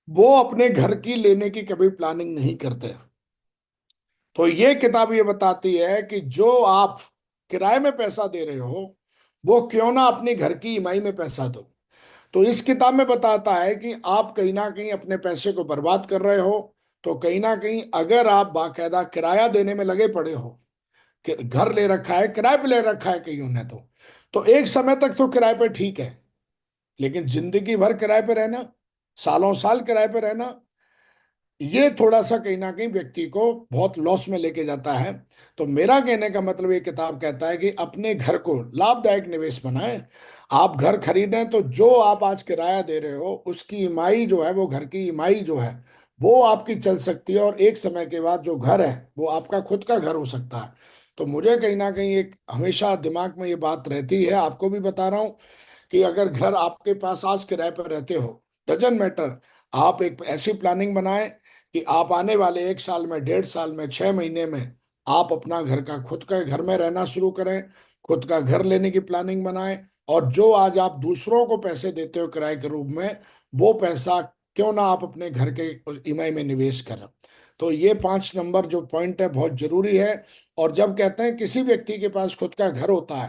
वो अपने घर की लेने की कभी प्लानिंग नहीं करते। तो ये किताब ये बताती है कि जो आप किराए में पैसा दे रहे हो, वो क्यों ना अपने घर की ईएमआई में पैसा दो। तो इस किताब में बताता है कि आप कहीं ना कहीं अपने पैसे को बर्बाद कर रहे हो। तो कहीं ना कहीं अगर आप बाकायदा किराया देने में लगे पड़े हो, कि घर ले रखा है, किराए पे ले रखा है कईयों ने, तो एक समय तक तो किराए पे ठीक है, लेकिन जिंदगी भर किराए पे रहना, सालों साल किराए पे रहना, ये थोड़ा सा कहीं ना कहीं व्यक्ति को बहुत लॉस में लेके जाता है। तो मेरा कहने का मतलब, ये किताब कहता है कि अपने घर को लाभदायक निवेश बनाएं। आप घर खरीदें तो जो आप आज किराया दे रहे हो उसकी ईएमआई जो है, वो घर की ईएमआई जो है वो आपकी चल सकती है, और एक समय के बाद जो घर है वो आपका खुद का घर हो सकता है। तो मुझे कहीं ना कहीं एक हमेशा दिमाग में ये बात रहती है, आपको भी बता रहा हूँ, कि अगर घर आपके पास आज किराए पर रहते हो, डजन मैटर, आप एक ऐसी प्लानिंग बनाएं कि आप आने वाले 1 साल में, 1.5 साल में, 6 महीने में आप अपना घर का खुद का घर में रहना शुरू करें, खुद का घर लेने की प्लानिंग बनाएं। और जो आज आप दूसरों को पैसे देते हो किराए के रूप में, वो पैसा क्यों ना आप अपने घर के ईएमआई में निवेश करें। तो ये 5 नंबर जो पॉइंट है बहुत जरूरी है। और जब कहते हैं किसी व्यक्ति के पास खुद का घर होता है,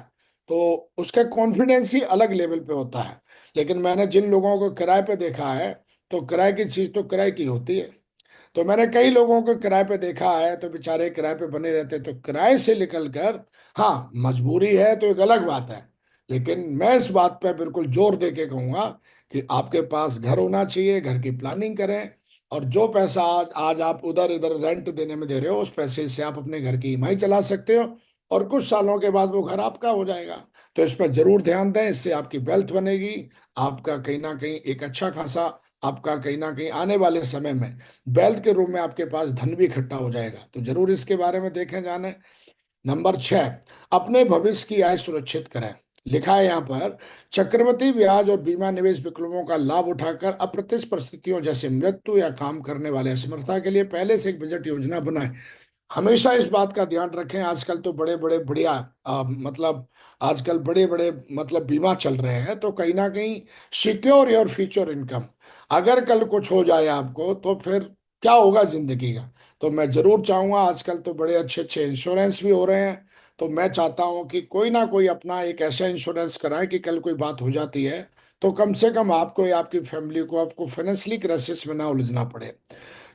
तो उसका कॉन्फिडेंस ही अलग लेवल पे होता है। लेकिन मैंने जिन लोगों को किराए पे देखा है, तो किराए की चीज तो किराए की होती है। तो मैंने कई लोगों को किराए पे देखा है, तो बेचारे किराए पे बने रहते, तो किराए से निकल कर, हाँ मजबूरी है तो एक अलग बात है, लेकिन मैं इस बात पे बिल्कुल जोर दे के कहूंगा कि आपके पास घर होना चाहिए, घर की प्लानिंग करें। और जो पैसा आज आप उधर इधर रेंट देने में दे रहे हो, उस पैसे से आप अपने घर की ईएमआई चला सकते हो, और कुछ सालों के बाद वो घर आपका हो जाएगा। तो इस पर जरूर ध्यान दें, इससे आपकी वेल्थ बनेगी, आपका कहीं ना कहीं एक अच्छा खासा, आपका कहीं ना कहीं आने वाले समय में वेल्थ के रूप में आपके पास धन भी इकट्ठा हो जाएगा। तो जरूर इसके बारे में देखें जाने। नंबर 6, अपने भविष्य की आय सुरक्षित करें। लिखा है यहाँ पर, चक्रवृद्धि ब्याज और बीमा निवेश विकल्पों का लाभ उठाकर अप्रत्याशित परिस्थितियों जैसे मृत्यु या काम करने वाले असमर्थता के लिए पहले से एक बजट योजना बनाएं। हमेशा इस बात का ध्यान रखें, आजकल तो बड़े बड़े बढ़िया मतलब आजकल बड़े बड़े मतलब बीमा चल रहे हैं, तो कहीं ना कहीं सिक्योर योर फ्यूचर इनकम। अगर कल कुछ हो जाए आपको, तो फिर क्या होगा जिंदगी का। तो मैं जरूर चाहूंगा, आजकल तो बड़े अच्छे अच्छे इंश्योरेंस भी हो रहे हैं, तो मैं चाहता हूं कि कोई ना कोई अपना एक ऐसा इंश्योरेंस कराए कि कल कोई बात हो जाती है तो कम से कम आपको या आपकी फैमिली को, आपको फाइनेंशियली क्राइसिस में ना उलझना पड़े।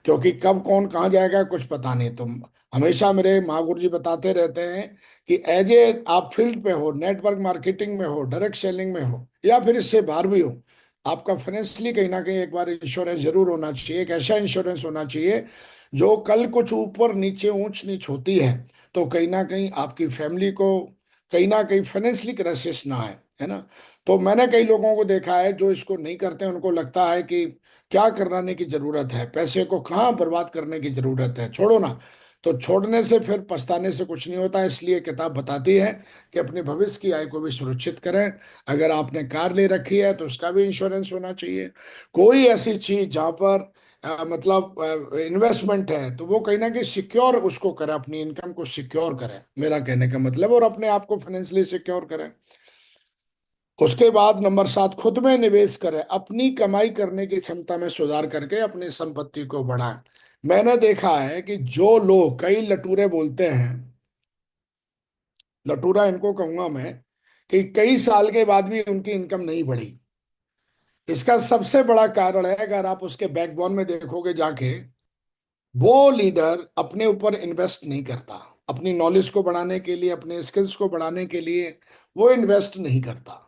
क्योंकि कब कौन कहाँ जाएगा कुछ पता नहीं। तो हमेशा मेरे महागुरु जी बताते रहते हैं कि एज ए आप फील्ड पे हो, नेटवर्क मार्केटिंग में हो, डायरेक्ट सेलिंग में हो, या फिर इससे बाहर भी हो, आपका फाइनेंशियली कहीं ना कहीं एक बार इंश्योरेंस जरूर होना चाहिए। एक ऐसा इंश्योरेंस होना चाहिए जो कल कुछ ऊपर नीचे ऊंच नीच होती है, तो कहीं ना कहीं आपकी फैमिली को कहीं ना कहीं फाइनेंशियली क्राइसिस ना आए, है ना। तो मैंने कई लोगों को देखा है जो इसको नहीं करते, उनको लगता है कि क्या कराने की जरूरत है, पैसे को कहाँ बर्बाद करने की जरूरत है, छोड़ो ना। तो छोड़ने से फिर पछताने से कुछ नहीं होता, इसलिए किताब बताती है कि अपने भविष्य की आय को भी सुरक्षित करें। अगर आपने कार ले रखी है तो उसका भी इंश्योरेंस होना चाहिए। कोई ऐसी चीज जहां पर मतलब इन्वेस्टमेंट है तो वो कहीं ना कहीं सिक्योर उसको करें, अपनी इनकम को सिक्योर करें, मेरा कहने का मतलब, और अपने आप को फाइनेंशियली सिक्योर करें। उसके बाद नंबर 7, खुद में निवेश करें, अपनी कमाई करने की क्षमता में सुधार करके अपनी संपत्ति को बढ़ाएं। मैंने देखा है कि जो लोग, कई लटूरे बोलते हैं, लटूरा इनको कहूंगा मैं, कि कई साल के बाद भी उनकी इनकम नहीं बढ़ी। इसका सबसे बड़ा कारण है, अगर आप उसके बैकबोन में देखोगे जाके, वो लीडर अपने ऊपर इन्वेस्ट नहीं करता, अपनी नॉलेज को बढ़ाने के लिए, अपने स्किल्स को बढ़ाने के लिए वो इन्वेस्ट नहीं करता।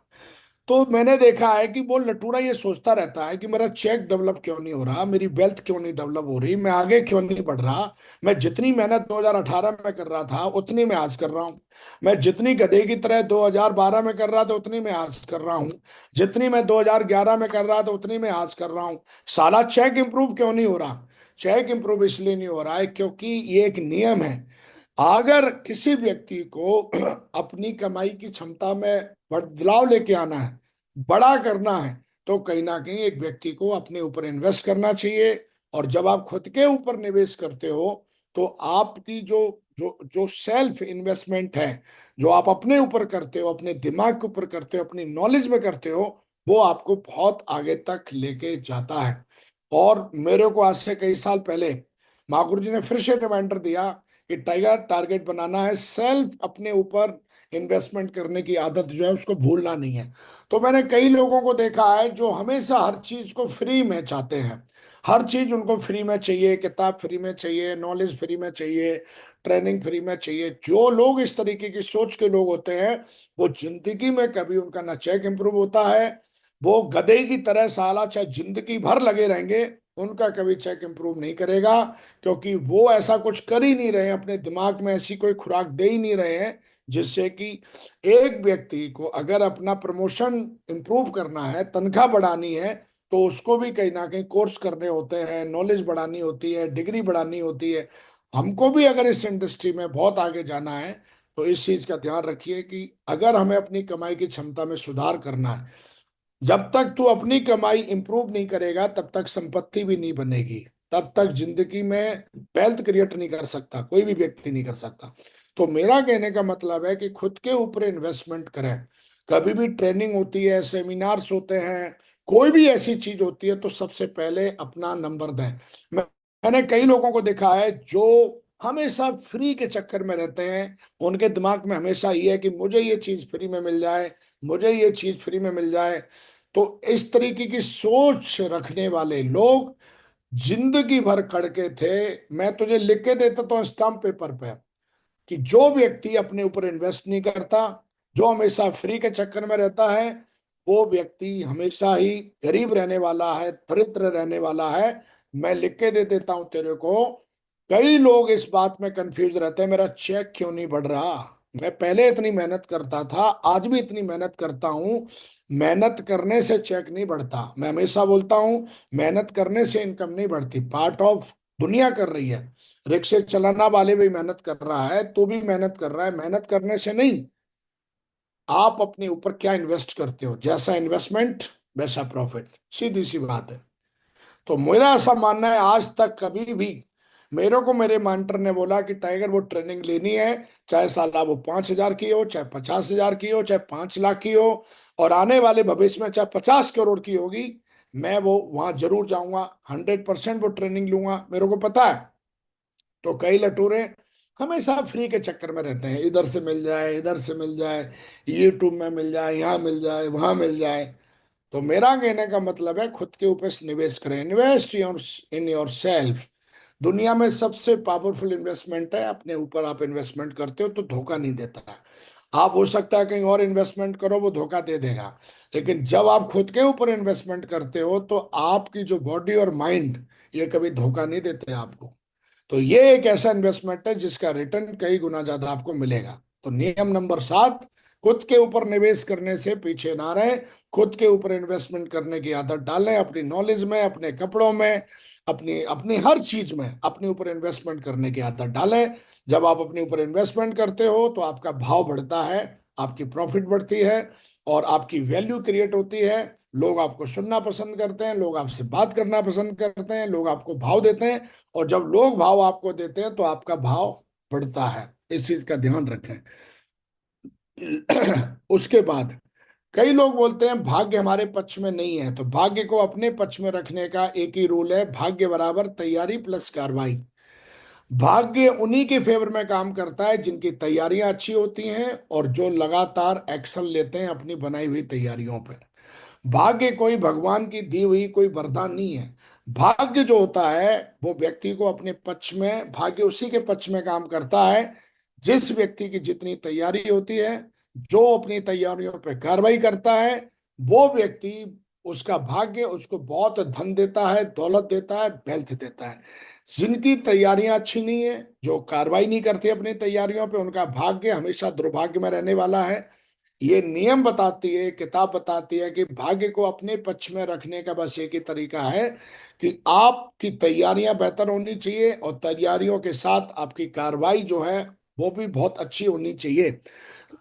तो मैंने देखा है कि वो लटूरा ये सोचता रहता है कि मेरा चेक डेवलप क्यों नहीं हो रहा, मेरी वेल्थ क्यों नहीं डेवलप हो रही, मैं आगे क्यों नहीं बढ़ रहा। मैं जितनी मेहनत 2018 में कर रहा था उतनी मैं आज कर रहा हूँ। मैं जितनी गधे की तरह 2012 में कर रहा था उतनी मैं आज कर रहा हूँ। जितनी मैं 2011 में कर रहा था उतनी मैं आज कर रहा हूँ। साला चेक इंप्रूव क्यों नहीं हो रहा। चेक इंप्रूव इसलिए नहीं हो रहा है क्योंकि ये एक नियम है। अगर किसी व्यक्ति को अपनी कमाई की क्षमता में बदलाव लेके आना है, बड़ा करना है, तो कहीं ना कहीं एक व्यक्ति को अपने ऊपर इन्वेस्ट करना चाहिए। और जब आप खुद के ऊपर निवेश करते हो तो आपकी जो जो जो सेल्फ इन्वेस्टमेंट है, जो आप अपने ऊपर करते हो, अपने दिमाग के ऊपर करते हो, अपनी नॉलेज में करते हो, वो आपको बहुत आगे तक लेके जाता है। और मेरे को आज से कई साल पहले माँ गुरु जी ने फिर से रिमाइंडर दिया कि टाइगर टारगेट बनाना है, सेल्फ अपने ऊपर इन्वेस्टमेंट करने की आदत जो है उसको भूलना नहीं है। तो मैंने कई लोगों को देखा है जो हमेशा हर चीज को फ्री में चाहते हैं। हर चीज उनको फ्री में चाहिए, किताब फ्री में चाहिए, नॉलेज फ्री में चाहिए, ट्रेनिंग फ्री में चाहिए। जो लोग इस तरीके की सोच के लोग होते हैं, वो जिंदगी में कभी उनका ना चेक इंप्रूव होता है। वो गधे की तरह साला चाहे जिंदगी भर लगे रहेंगे, उनका कभी चेक इंप्रूव नहीं करेगा। क्योंकि वो ऐसा कुछ कर ही नहीं रहे हैं, अपने दिमाग में ऐसी कोई खुराक दे ही नहीं रहे हैं जिससे कि एक व्यक्ति को अगर अपना प्रमोशन इंप्रूव करना है, तनख्वाह बढ़ानी है, तो उसको भी कहीं ना कहीं कोर्स करने होते हैं, नॉलेज बढ़ानी होती है, डिग्री बढ़ानी होती है। हमको भी अगर इस इंडस्ट्री में बहुत आगे जाना है तो इस चीज का ध्यान रखिए कि अगर हमें अपनी कमाई की क्षमता में सुधार करना है, जब तक तू अपनी कमाई इंप्रूव नहीं करेगा तब तक संपत्ति भी नहीं बनेगी, तब तक जिंदगी में वेल्थ क्रिएट नहीं कर सकता, कोई भी व्यक्ति नहीं कर सकता। तो मेरा कहने का मतलब है कि खुद के ऊपर इन्वेस्टमेंट करें। कभी भी ट्रेनिंग होती है, सेमिनार्स होते हैं, कोई भी ऐसी चीज होती है तो सबसे पहले अपना नंबर दें। मैंने कई लोगों को देखा है जो हमेशा फ्री के चक्कर में रहते हैं। उनके दिमाग में हमेशा ये है कि मुझे ये चीज फ्री में मिल जाए, मुझे ये चीज फ्री में मिल जाए। तो इस तरीके की सोच रखने वाले लोग जिंदगी भर कड़के थे। मैं तुझे लिख के देता तो स्टाम्प पेपर पे कि जो व्यक्ति अपने ऊपर इन्वेस्ट नहीं करता, जो हमेशा फ्री के चक्कर में रहता है, वो व्यक्ति हमेशा ही गरीब रहने वाला है, दरिद्र रहने वाला है। मैं लिख के दे देता हूं तेरे को। कई लोग इस बात में कंफ्यूज रहते हैं, मेरा चेक क्यों नहीं बढ़ रहा। मैं पहले इतनी मेहनत करता था, आज भी इतनी मेहनत करता हूं। मेहनत करने से चेक नहीं बढ़ता। मैं हमेशा बोलता हूं, मेहनत करने से इनकम नहीं बढ़ती, पार्ट ऑफ दुनिया कर रही है। रिक्शे चलाना वाले भी मेहनत कर रहा है, तू भी मेहनत कर रहा है, मेहनत करने से नहीं। आप अपने ऊपर क्या इन्वेस्ट करते हो, जैसा इन्वेस्टमेंट वैसा प्रॉफिट, सीधी सी बात है। तो मेरा ऐसा मानना है, आज तक कभी भी मेरे को मेरे मेंटर ने बोला कि टाइगर वो ट्रेनिंग लेनी है, चाहे साला वो 5,000 की हो, चाहे 50,000 की हो, चाहे 5 लाख की हो, और आने वाले भविष्य में चाहे 50 करोड़ की होगी, मैं वो वहां जरूर जाऊंगा, 100% वो ट्रेनिंग लूंगा। मेरे को पता है। तो कई लटूरे हमेशा फ्री के चक्कर में रहते हैं, इधर से मिल जाए, इधर से मिल जाए, यूट्यूब में मिल जाए, यहाँ मिल जाए, वहां मिल जाए। तो मेरा कहने का मतलब है, खुद के ऊपर निवेश करें, इन्वेस्ट इन योर सेल्फ। दुनिया में सबसे पावरफुल इन्वेस्टमेंट है अपने ऊपर। आप इन्वेस्टमेंट करते हो तो धोखा नहीं देता है। आप हो सकता है कहीं और इन्वेस्टमेंट करो, वो धोखा दे देगा। लेकिन जब आप खुद के ऊपर इन्वेस्टमेंट करते हो तो आपकी जो बॉडी और माइंड, ये कभी धोखा नहीं देते आपको। तो ये एक ऐसा इन्वेस्टमेंट है जिसका रिटर्न कई गुना ज्यादा आपको मिलेगा। तो नियम नंबर 7, खुद के ऊपर निवेश करने से पीछे ना रहे। खुद के ऊपर इन्वेस्टमेंट करने की आदत डालें, अपनी नॉलेज में, अपने कपड़ों में, अपनी अपनी हर चीज में अपने ऊपर इन्वेस्टमेंट करने की आदत डालें। जब आप अपने ऊपर इन्वेस्टमेंट करते हो तो आपका भाव बढ़ता है, आपकी प्रॉफिट बढ़ती है, और आपकी वैल्यू क्रिएट होती है। लोग आपको सुनना पसंद करते हैं, लोग आपसे बात करना पसंद करते हैं, लोग आपको भाव देते हैं। और जब लोग भाव आपको देते हैं तो आपका भाव बढ़ता है। इस चीज का ध्यान रखें। उसके बाद कई लोग बोलते हैं भाग्य हमारे पक्ष में नहीं है। तो भाग्य को अपने पक्ष में रखने का एक ही रूल है, भाग्य बराबर तैयारी प्लस कार्रवाई। भाग्य उन्हीं के फेवर में काम करता है जिनकी तैयारियां अच्छी होती हैं और जो लगातार एक्शन लेते हैं अपनी बनाई हुई तैयारियों पर। भाग्य कोई भगवान की दी हुई कोई वरदान नहीं है। भाग्य जो होता है वो व्यक्ति को अपने पक्ष में, भाग्य उसी के पक्ष में काम करता है जिस व्यक्ति की जितनी तैयारी होती है, जो अपनी तैयारियों पर कार्रवाई करता है। वो व्यक्ति, उसका भाग्य उसको बहुत धन देता है, दौलत देता है, वेल्थ देता है। जिनकी तैयारियां अच्छी नहीं है, जो कार्रवाई नहीं करते अपनी तैयारियों पे, उनका भाग्य हमेशा दुर्भाग्य में रहने वाला है। ये नियम बताती है, किताब बताती है कि भाग्य को अपने पक्ष में रखने का बस एक ही तरीका है कि आपकी तैयारियां बेहतर होनी चाहिए और तैयारियों के साथ आपकी कार्रवाई जो है वो भी बहुत अच्छी होनी चाहिए।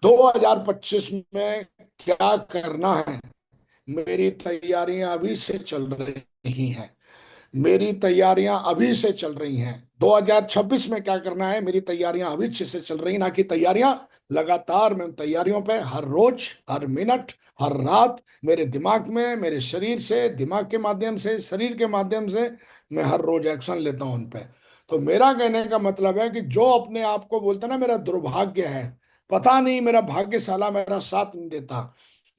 2025 में क्या करना है? मेरी तैयारियां अभी से चल रही हैं। मेरी तैयारियां अभी से चल रही हैं। 2026 में क्या करना है? मेरी तैयारियां अभी से चल रही हैं, ना कि तैयारियां लगातार। मैं उन तैयारियों पे हर रोज, हर मिनट, हर रात मेरे दिमाग में, मेरे शरीर से, दिमाग के माध्यम से, शरीर के माध्यम से मैं हर रोज एक्शन लेता हूं उन पे। तो मेरा कहने का मतलब है कि जो अपने आप को बोलता है ना मेरा दुर्भाग्य है, पता नहीं मेरा भाग्य साला मेरा साथ नहीं देता।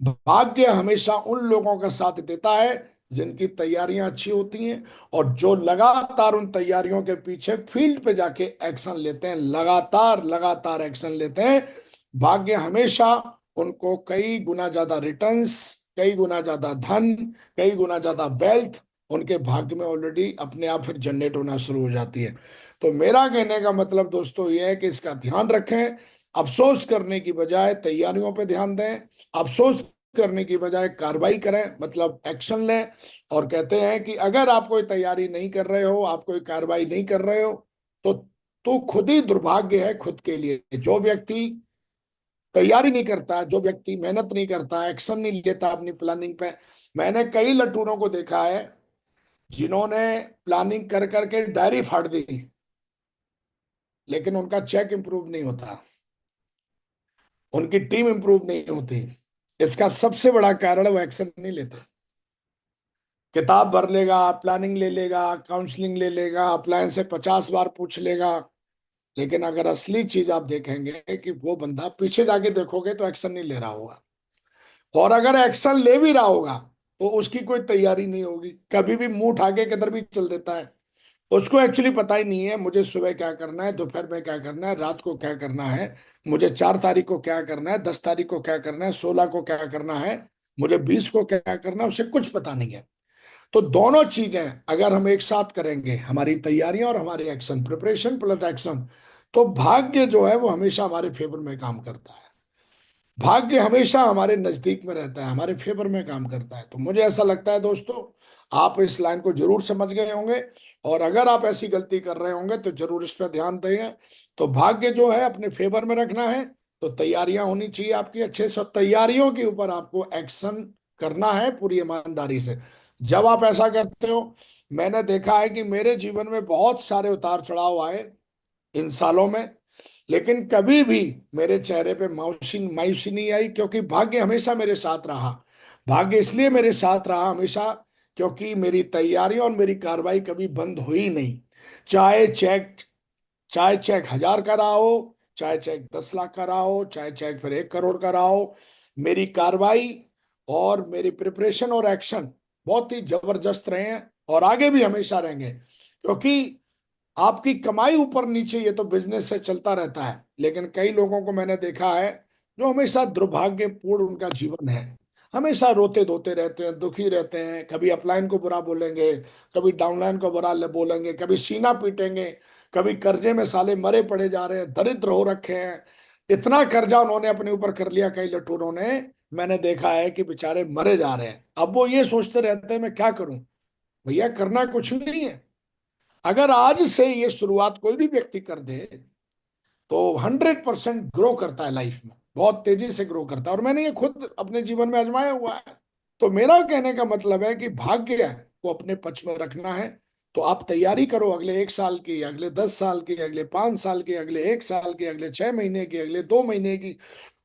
भाग्य हमेशा उन लोगों का साथ देता है जिनकी तैयारियां अच्छी होती हैं और जो लगातार उन तैयारियों के पीछे फील्ड पे जाके एक्शन लेते हैं, लगातार लगातार एक्शन लेते हैं। भाग्य हमेशा उनको कई गुना ज्यादा रिटर्न्स, कई गुना ज्यादा धन, कई गुना ज्यादा वेल्थ उनके भाग्य में ऑलरेडी अपने आप फिर जनरेट होना शुरू हो जाती है। तो मेरा कहने का मतलब दोस्तों ये है कि इसका ध्यान रखें। अफसोस करने की बजाय तैयारियों पे ध्यान दें। अफसोस करने की बजाय कार्रवाई करें, मतलब एक्शन लें। और कहते हैं कि अगर आप कोई तैयारी नहीं कर रहे हो, आप कोई कार्रवाई नहीं कर रहे हो, तो खुद ही दुर्भाग्य है खुद के लिए। जो व्यक्ति तैयारी नहीं करता, जो व्यक्ति मेहनत नहीं करता, एक्शन नहीं लेता अपनी प्लानिंग पे। मैंने कई लटूरों को देखा है जिन्होंने प्लानिंग कर करके डायरी फाड़ दी, लेकिन उनका चेक इंप्रूव नहीं होता, उनकी टीम इंप्रूव नहीं होती। इसका सबसे बड़ा कारण वो एक्शन नहीं लेते। किताब भर लेगा, प्लानिंग ले लेगा, काउंसलिंग ले लेगा, अप्लायंस से 50 बार पूछ लेगा, लेकिन अगर असली चीज आप देखेंगे कि वो बंदा पीछे जाके देखोगे तो एक्शन नहीं ले रहा होगा। और अगर एक्शन ले भी रहा होगा तो उसकी कोई तैयारी नहीं होगी, कभी भी मुंह उठा के किधर भी चल देता है। उसको एक्चुअली पता ही नहीं है मुझे सुबह क्या करना है, दोपहर में क्या करना है, रात को क्या करना है, मुझे 4 तारीख को क्या करना है, 10 तारीख को क्या करना है, 16 को क्या करना है, मुझे 20 को क्या करना है, उसे कुछ पता नहीं है। तो दोनों चीजें अगर हम एक साथ करेंगे, हमारी तैयारियां और हमारे एक्शन, प्रिपरेशन प्लस एक्शन, तो भाग्य जो है वो हमेशा हमारे फेवर में काम करता है। भाग्य हमेशा हमारे नजदीक में रहता है, हमारे फेवर में काम करता है। तो मुझे ऐसा लगता है दोस्तों, आप इस लाइन को जरूर समझ गए होंगे। और अगर आप ऐसी गलती कर रहे होंगे तो जरूर इस पर ध्यान देंगे। तो भाग्य जो है अपने फेवर में रखना है, तो तैयारियां होनी चाहिए आपकी अच्छे से, और तैयारियों के ऊपर आपको एक्शन करना है पूरी ईमानदारी से। जब आप ऐसा करते हो, मैंने देखा है कि मेरे जीवन में बहुत सारे उतार चढ़ाव आए इन सालों में, लेकिन कभी भी मेरे चेहरे पे मायूसी मायूसी नहीं आई, क्योंकि भाग्य हमेशा मेरे साथ रहा। भाग्य इसलिए मेरे साथ रहा हमेशा क्योंकि मेरी तैयारी और मेरी कार्रवाई कभी बंद हुई नहीं। चाहे चेक चाहे चेक 1000 का रहा हो, चाहे चेक 10 लाख का रहा हो, चाहे चेक फिर 1 करोड़ का रहा हो, मेरी कार्रवाई और मेरी प्रिपरेशन और एक्शन बहुत ही जबरदस्त रहे हैं और आगे भी हमेशा रहेंगे। क्योंकि आपकी कमाई ऊपर नीचे ये तो बिजनेस से चलता रहता है, लेकिन कई लोगों को मैंने देखा है जो हमेशा दुर्भाग्यपूर्ण उनका जीवन है। हमेशा रोते धोते रहते हैं, दुखी रहते हैं, कभी अपलाइन को बुरा बोलेंगे, कभी डाउनलाइन को बुरा बोलेंगे, कभी सीना पीटेंगे, कभी कर्जे में साले मरे पड़े जा रहे हैं, दरिद्र हो रखे हैं। इतना कर्जा उन्होंने अपने ऊपर कर लिया कई लटूरों ने, मैंने देखा है कि बेचारे मरे जा रहे हैं। अब वो ये सोचते रहते हैं मैं क्या करूं। भैया करना कुछ नहीं है, अगर आज से ये शुरुआत कोई भी व्यक्ति कर दे तो 100% ग्रो करता है लाइफ में, बहुत तेजी से ग्रो करता है, और मैंने ये खुद अपने जीवन में आजमाया हुआ है। तो मेरा कहने का मतलब है कि भाग्य को अपने पक्ष में रखना है। तो आप तैयारी करो अगले 1 साल की, अगले 10 साल की, अगले 5 साल की, अगले 1 साल की, अगले 6 महीने की, अगले 2 महीने की।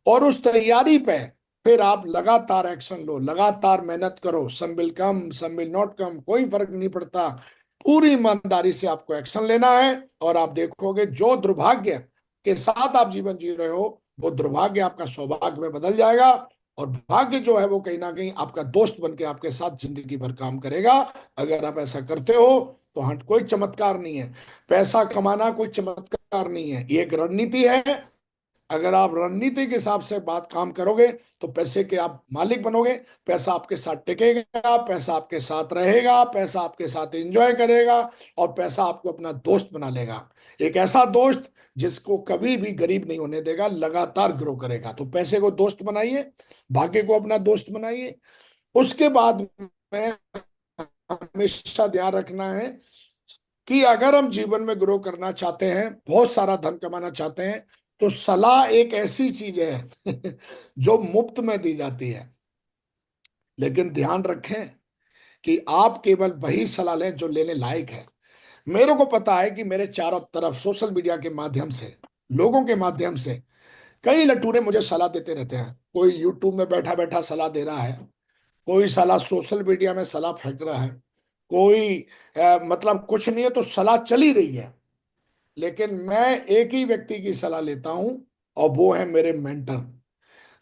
और उस तैयारी पे फिर आप लगातार एक्शन लो, लगातार मेहनत करो। Some will come, some will not come, कोई फर्क नहीं पड़ता। पूरी ईमानदारी से आपको एक्शन लेना है, और आप देखोगे जो दुर्भाग्य के साथ आप जीवन जी रहे हो, वो दुर्भाग्य आपका सौभाग्य में बदल जाएगा। और भाग्य जो है वो कहीं ना कहीं आपका दोस्त बन के आपके साथ जिंदगी भर काम करेगा। अगर आप ऐसा करते हो तो हाँ, कोई चमत्कार नहीं है। पैसा कमाना कोई चमत्कार नहीं है, ये एक रणनीति है। अगर आप रणनीति के हिसाब से बात काम करोगे तो पैसे के आप मालिक बनोगे। पैसा आपके साथ टिकेगा, पैसा आपके साथ रहेगा, पैसा आपके साथ एंजॉय करेगा, और पैसा आपको अपना दोस्त बना लेगा। एक ऐसा दोस्त जिसको कभी भी गरीब नहीं होने देगा, लगातार ग्रो करेगा। तो पैसे को दोस्त बनाइए, भाग्य को अपना दोस्त बनाइए। उसके बाद में हमेशा ध्यान रखना है कि अगर हम जीवन में ग्रो करना चाहते हैं, बहुत सारा धन कमाना चाहते हैं, तो सलाह एक ऐसी चीज है जो मुफ्त में दी जाती है। लेकिन ध्यान रखें कि आप केवल वही सलाह लें जो लेने लायक है। मेरे को पता है कि मेरे चारों तरफ सोशल मीडिया के माध्यम से, लोगों के माध्यम से कई लटूरे मुझे सलाह देते रहते हैं। कोई यूट्यूब में बैठा बैठा सलाह दे रहा है, कोई सलाह सोशल मीडिया में सलाह फेंक रहा है, कोई मतलब कुछ नहीं है तो सलाह चली रही है। लेकिन मैं एक ही व्यक्ति की सलाह लेता हूं, और वो है मेरे मेंटर।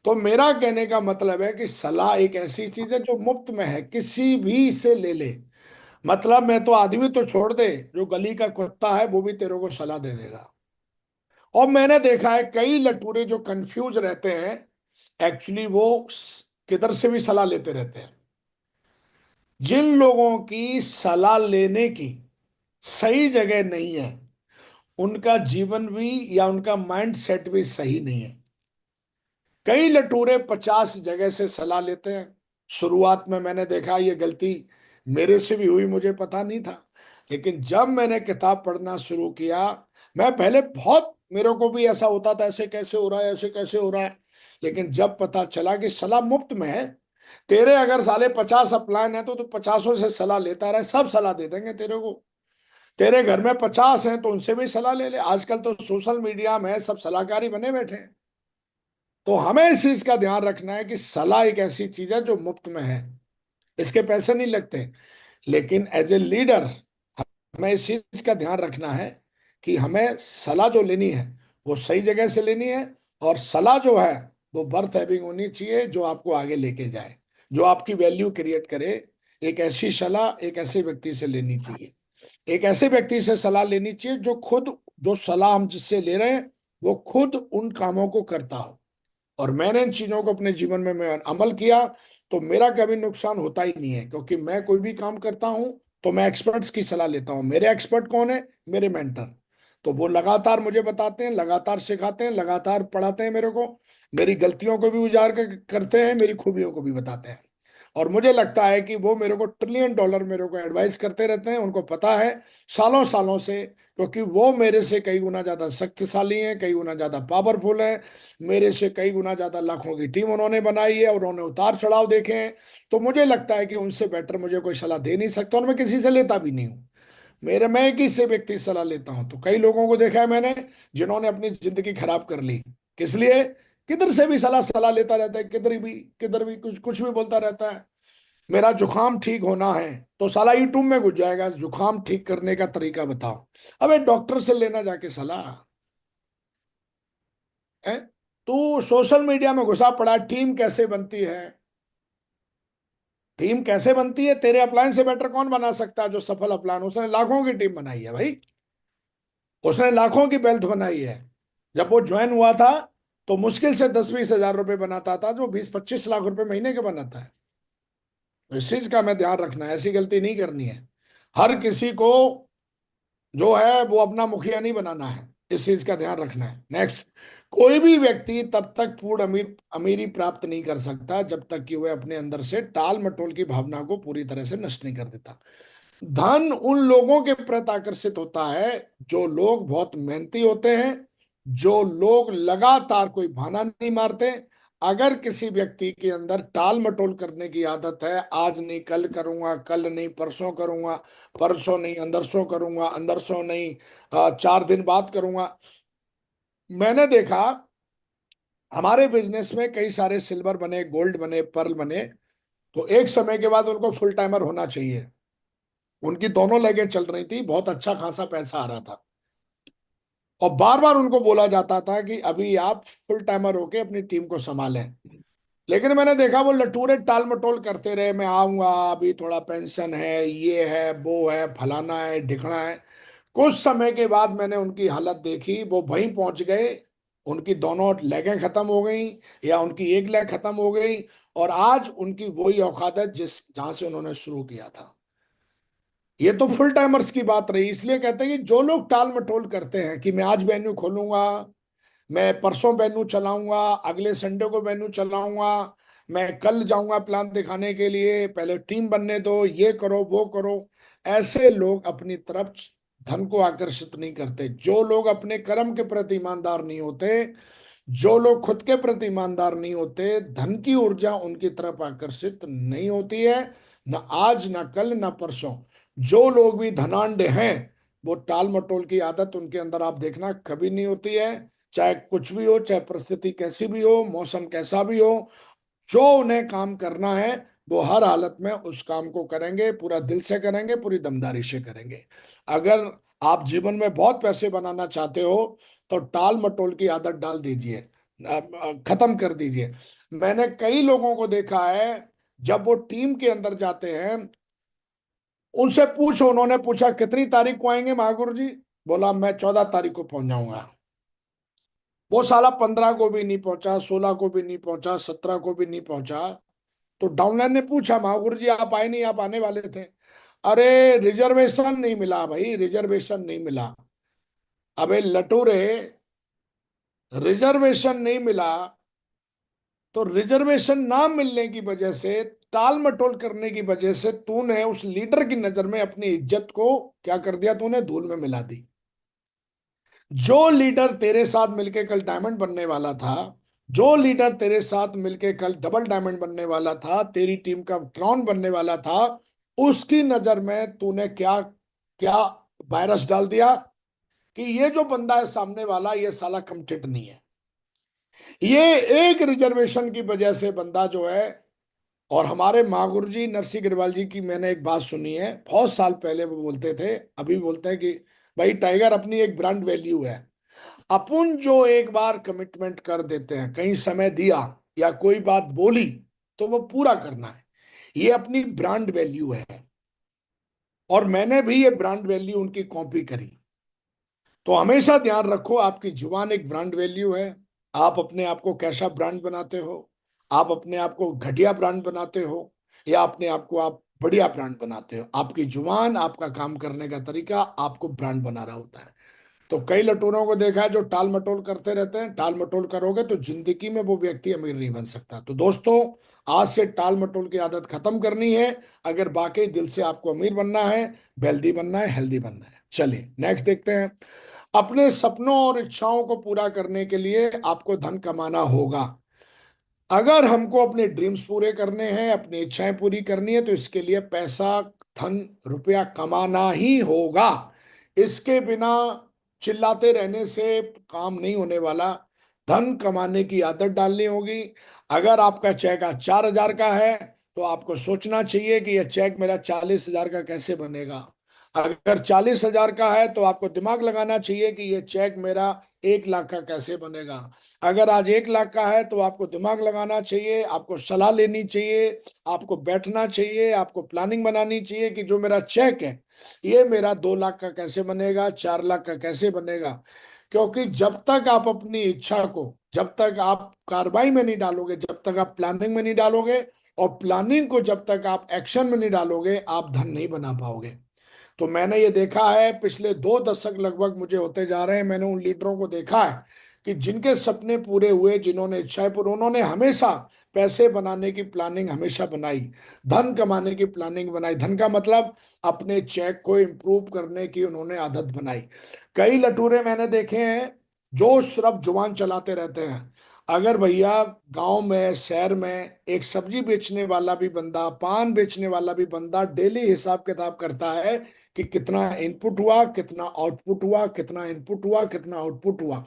तो मेरा कहने का मतलब है कि सलाह एक ऐसी चीज है जो मुफ्त में है, किसी भी से ले ले। मतलब मैं तो आदमी तो छोड़ दे, जो गली का कुत्ता है वो भी तेरे को सलाह दे देगा। और मैंने देखा है कई लटूरे जो कंफ्यूज रहते हैं, एक्चुअली वो किधर से भी सलाह लेते रहते हैं। जिन लोगों की सलाह लेने की सही जगह नहीं है, उनका जीवन भी या उनका माइंड सेट भी सही नहीं है। कई लटूरे 50 जगह से सलाह लेते हैं। शुरुआत में मैंने देखा ये गलती मेरे से भी हुई, मुझे पता नहीं था। लेकिन जब मैंने किताब पढ़ना शुरू किया, मैं पहले बहुत, मेरे को भी ऐसा होता था, ऐसे कैसे हो रहा है, ऐसे कैसे हो रहा है। लेकिन जब पता चला कि सलाह मुफ्त में है, तेरे अगर साले 50 अपलाइन है तो तू 50ओं से सलाह लेता रहे, सब सलाह दे देंगे तेरे को। तेरे घर में 50 हैं तो उनसे भी सलाह ले ले। आजकल तो सोशल मीडिया में सब सलाहकारी बने बैठे हैं। तो हमें इस चीज का ध्यान रखना है कि सलाह एक ऐसी चीज है जो मुफ्त में है, इसके पैसे नहीं लगते। लेकिन एज ए लीडर हमें इस चीज का ध्यान रखना है कि हमें सलाह जो लेनी है वो सही जगह से लेनी है। और सलाह जो है वो वर्थ हैविंग होनी चाहिए, जो आपको आगे लेके जाए, जो आपकी वैल्यू क्रिएट करे। एक ऐसी सलाह एक ऐसे व्यक्ति से लेनी चाहिए, एक ऐसे व्यक्ति से सलाह लेनी चाहिए जो खुद, जो सलाह हम जिससे ले रहे हैं वो खुद उन कामों को करता हो। और मैंने इन चीजों को अपने जीवन में मैं अमल किया, तो मेरा कभी नुकसान होता ही नहीं है। क्योंकि मैं कोई भी काम करता हूं तो मैं एक्सपर्ट्स की सलाह लेता हूं। मेरे एक्सपर्ट कौन है? मेरे मेंटर। तो वो लगातार मुझे बताते हैं, लगातार सिखाते हैं, लगातार पढ़ाते हैं मेरे को। मेरी गलतियों को भी उजागर करते हैं, मेरी खूबियों को भी बताते हैं। और मुझे लगता है कि वो मेरे को $1 ट्रिलियन मेरे को एडवाइस करते रहते हैं। उनको पता है सालों सालों से, क्योंकि वो मेरे से कई गुना ज्यादा शक्तिशाली हैं, कई गुना ज्यादा पावरफुल हैं। मेरे से कई गुना ज्यादा लाखों की टीम उन्होंने बनाई है, और उन्होंने उतार चढ़ाव देखे हैं। तो मुझे लगता है कि उनसे बेटर मुझे कोई सलाह दे नहीं सकता, और मैं किसी से लेता भी नहीं हूँ। मैं एक ही से व्यक्ति से सलाह लेता हूँ। तो कई लोगों को देखा है मैंने जिन्होंने अपनी जिंदगी खराब कर ली। किस लिए? किधर से भी सलाह सलाह लेता रहता है, किधर भी कुछ कुछ भी बोलता रहता है। मेरा जुकाम ठीक होना है तो साला यूट्यूब में घुस जाएगा, जुकाम ठीक करने का तरीका बताओ। अबे डॉक्टर से लेना जाके सलाह है। तू सोशल मीडिया में घुसा पड़ा, टीम कैसे बनती है, टीम कैसे बनती है, तेरे अपलायंस से बेटर कौन बना सकता है? जो सफल अपलायन, उसने लाखों की टीम बनाई है भाई, उसने लाखों की वेल्थ बनाई है। जब वो ज्वाइन हुआ था तो मुश्किल से 10-20 हजार रुपए बनाता था, जो 20-25 लाख रुपए महीने के बनाता है। तो इस चीज का हमें ध्यान रखना है, ऐसी गलती नहीं करनी है। हर किसी को जो है वो अपना मुखिया नहीं बनाना है, इस चीज का ध्यान रखना है। नेक्स्ट, कोई भी व्यक्ति तब तक पूर्ण अमीरी प्राप्त नहीं कर सकता जब तक कि वह अपने अंदर से टाल मटोल की भावना को पूरी तरह से नष्ट नहीं कर देता। धन उन लोगों के प्रति आकर्षित होता है जो लोग बहुत मेहनती होते हैं, जो लोग लगातार कोई बहाना नहीं मारते। अगर किसी व्यक्ति के अंदर टाल मटोल करने की आदत है, आज नहीं कल करूंगा, कल नहीं परसों करूंगा, परसों नहीं अंदरसों करूंगा, अंदरसों नहीं 4 दिन बाद करूंगा। मैंने देखा हमारे बिजनेस में कई सारे सिल्वर बने, गोल्ड बने, पर्ल बने, तो एक समय के बाद उनको फुल टाइमर होना चाहिए। उनकी दोनों लेगें चल रही थी, बहुत अच्छा खासा पैसा आ रहा था, और बार बार उनको बोला जाता था कि अभी आप फुल टाइमर होके अपनी टीम को संभालें। लेकिन मैंने देखा वो लटूरे टाल मटोल करते रहे, मैं आऊंगा, अभी थोड़ा पेंशन है, ये है, वो है, फलाना है, ढिकना है। कुछ समय के बाद मैंने उनकी हालत देखी, वो वहीं पहुंच गए, उनकी दोनों लेगें खत्म हो गई, या उनकी एक लेग खत्म हो गई, और आज उनकी वही औकात है जिस जहां से उन्होंने शुरू किया था। ये तो फुल टाइमर्स की बात रही। इसलिए कहते हैं कि जो लोग टाल मटोल करते हैं कि मैं आज वेन्यू खोलूंगा, मैं परसों वेन्यू चलाऊंगा, अगले संडे को वेन्यू चलाऊंगा, मैं कल जाऊंगा प्लान दिखाने के लिए, पहले टीम बनने दो, ये करो वो करो, ऐसे लोग अपनी तरफ धन को आकर्षित नहीं करते। जो लोग अपने कर्म के प्रति ईमानदार नहीं होते, जो लोग खुद के प्रति ईमानदार नहीं होते, धन की ऊर्जा उनकी तरफ आकर्षित नहीं होती है, न आज न कल न परसों। जो लोग भी धनाढ्य हैं, वो टाल मटोल की आदत उनके अंदर आप देखना कभी नहीं होती है। चाहे कुछ भी हो, चाहे परिस्थिति कैसी भी हो, मौसम कैसा भी हो, जो उन्हें काम करना है वो हर हालत में उस काम को करेंगे, पूरा दिल से करेंगे, पूरी दमदारी से करेंगे। अगर आप जीवन में बहुत पैसे बनाना चाहते हो तो टाल मटोल की आदत डाल दीजिए, खत्म कर दीजिए। मैंने कई लोगों को देखा है, जब वो टीम के अंदर जाते हैं, उनसे पूछो, उन्होंने पूछा कितनी तारीख को आएंगे महागुरु जी, बोला मैं 14 तारीख को पहुंच जाऊंगा। वो साला 15 को भी नहीं पहुंचा, 16 को भी नहीं पहुंचा, 17 को भी नहीं पहुंचा। तो डाउनलाइन ने पूछा महागुरु जी आप आए नहीं, आप आने वाले थे। अरे रिजर्वेशन नहीं मिला भाई, रिजर्वेशन नहीं मिला। अबे लटूरे, रिजर्वेशन नहीं मिला तो रिजर्वेशन ना मिलने की वजह से, टाल मटोल करने की वजह से तूने उस लीडर की नजर में अपनी इज्जत को क्या कर दिया, तूने धूल में मिला दी। जो लीडर तेरे साथ मिलके कल डायमंड बनने वाला था, जो लीडर तेरे साथ मिलके कल डबल डायमंड बनने वाला था, तेरी टीम का क्राउन बनने वाला था, उसकी नजर में तूने क्या क्या वायरस डाल दिया कि ये जो बंदा है सामने वाला, ये साला कमिटेड नहीं है। ये एक रिजर्वेशन की वजह से बंदा जो है। और हमारे महागुरु जी नरसिंह अग्रवाल जी की मैंने एक बात सुनी है, बहुत साल पहले वो बोलते थे, अभी बोलते हैं कि भाई टाइगर अपनी एक ब्रांड वैल्यू है। अपन जो एक बार कमिटमेंट कर देते हैं, कहीं समय दिया या कोई बात बोली, तो वो पूरा करना है। ये अपनी ब्रांड वैल्यू है, और मैंने भी ये ब्रांड वैल्यू उनकी कॉपी करी। तो हमेशा ध्यान रखो, आपकी जुबान एक ब्रांड वैल्यू है। आप अपने आप को कैसा ब्रांड बनाते हो, आप अपने आप को घटिया ब्रांड बनाते हो, या अपने आप को आप बढ़िया ब्रांड बनाते हो, आपकी जुबान, आपका काम करने का तरीका आपको ब्रांड बना रहा होता है। तो कई लटूरों को देखा है जो टाल मटोल करते रहते हैं। टाल मटोल करोगे तो जिंदगी में वो व्यक्ति अमीर नहीं बन सकता। तो दोस्तों, आज से टाल मटोल की आदत खत्म करनी है, अगर वाकई दिल से आपको अमीर बनना है, वेल्दी बनना है, हेल्दी बनना है। चलिए नेक्स्ट देखते हैं। अपने सपनों और इच्छाओं को पूरा करने के लिए आपको धन कमाना होगा। अगर हमको अपने ड्रीम्स पूरे करने हैं, अपनी इच्छाएं पूरी करनी है, तो इसके लिए पैसा, धन, रुपया कमाना ही होगा। इसके बिना चिल्लाते रहने से काम नहीं होने वाला। धन कमाने की आदत डालनी होगी। अगर आपका चेक आज 4,000 का है, तो आपको सोचना चाहिए कि यह चेक मेरा 40,000 का कैसे बनेगा। अगर 40,000 का है तो आपको दिमाग लगाना चाहिए कि यह चेक मेरा 1 लाख का कैसे बनेगा। अगर आज 1 लाख का है तो आपको दिमाग लगाना चाहिए, आपको सलाह लेनी चाहिए, आपको बैठना चाहिए, आपको प्लानिंग बनानी चाहिए कि जो मेरा चेक है, ये मेरा 2 लाख का कैसे बनेगा, 4 लाख का कैसे बनेगा। क्योंकि जब तक आप अपनी इच्छा को, जब तक आप कार्रवाई में नहीं डालोगे, जब तक आप प्लानिंग में नहीं डालोगे, और प्लानिंग को जब तक आप एक्शन में नहीं डालोगे, आप धन नहीं बना पाओगे। तो मैंने ये देखा है, पिछले 2 दशक लगभग मुझे होते जा रहे हैं, मैंने उन लीडरों को देखा है कि जिनके सपने पूरे हुए, जिन्होंने इच्छाएं पूरी, उन्होंने हमेशा पैसे बनाने की प्लानिंग हमेशा बनाई, धन कमाने की प्लानिंग बनाई। धन का मतलब अपने चेक को इम्प्रूव करने की उन्होंने आदत बनाई। कई लटूरे मैंने देखे हैं जो सिर्फ जुबान चलाते रहते हैं। अगर भैया गांव में, शहर में एक सब्जी बेचने वाला भी बंदा, पान बेचने वाला भी बंदा डेली हिसाब किताब करता है कि कितना इनपुट हुआ, कितना आउटपुट हुआ, कितना इनपुट हुआ, कितना आउटपुट हुआ,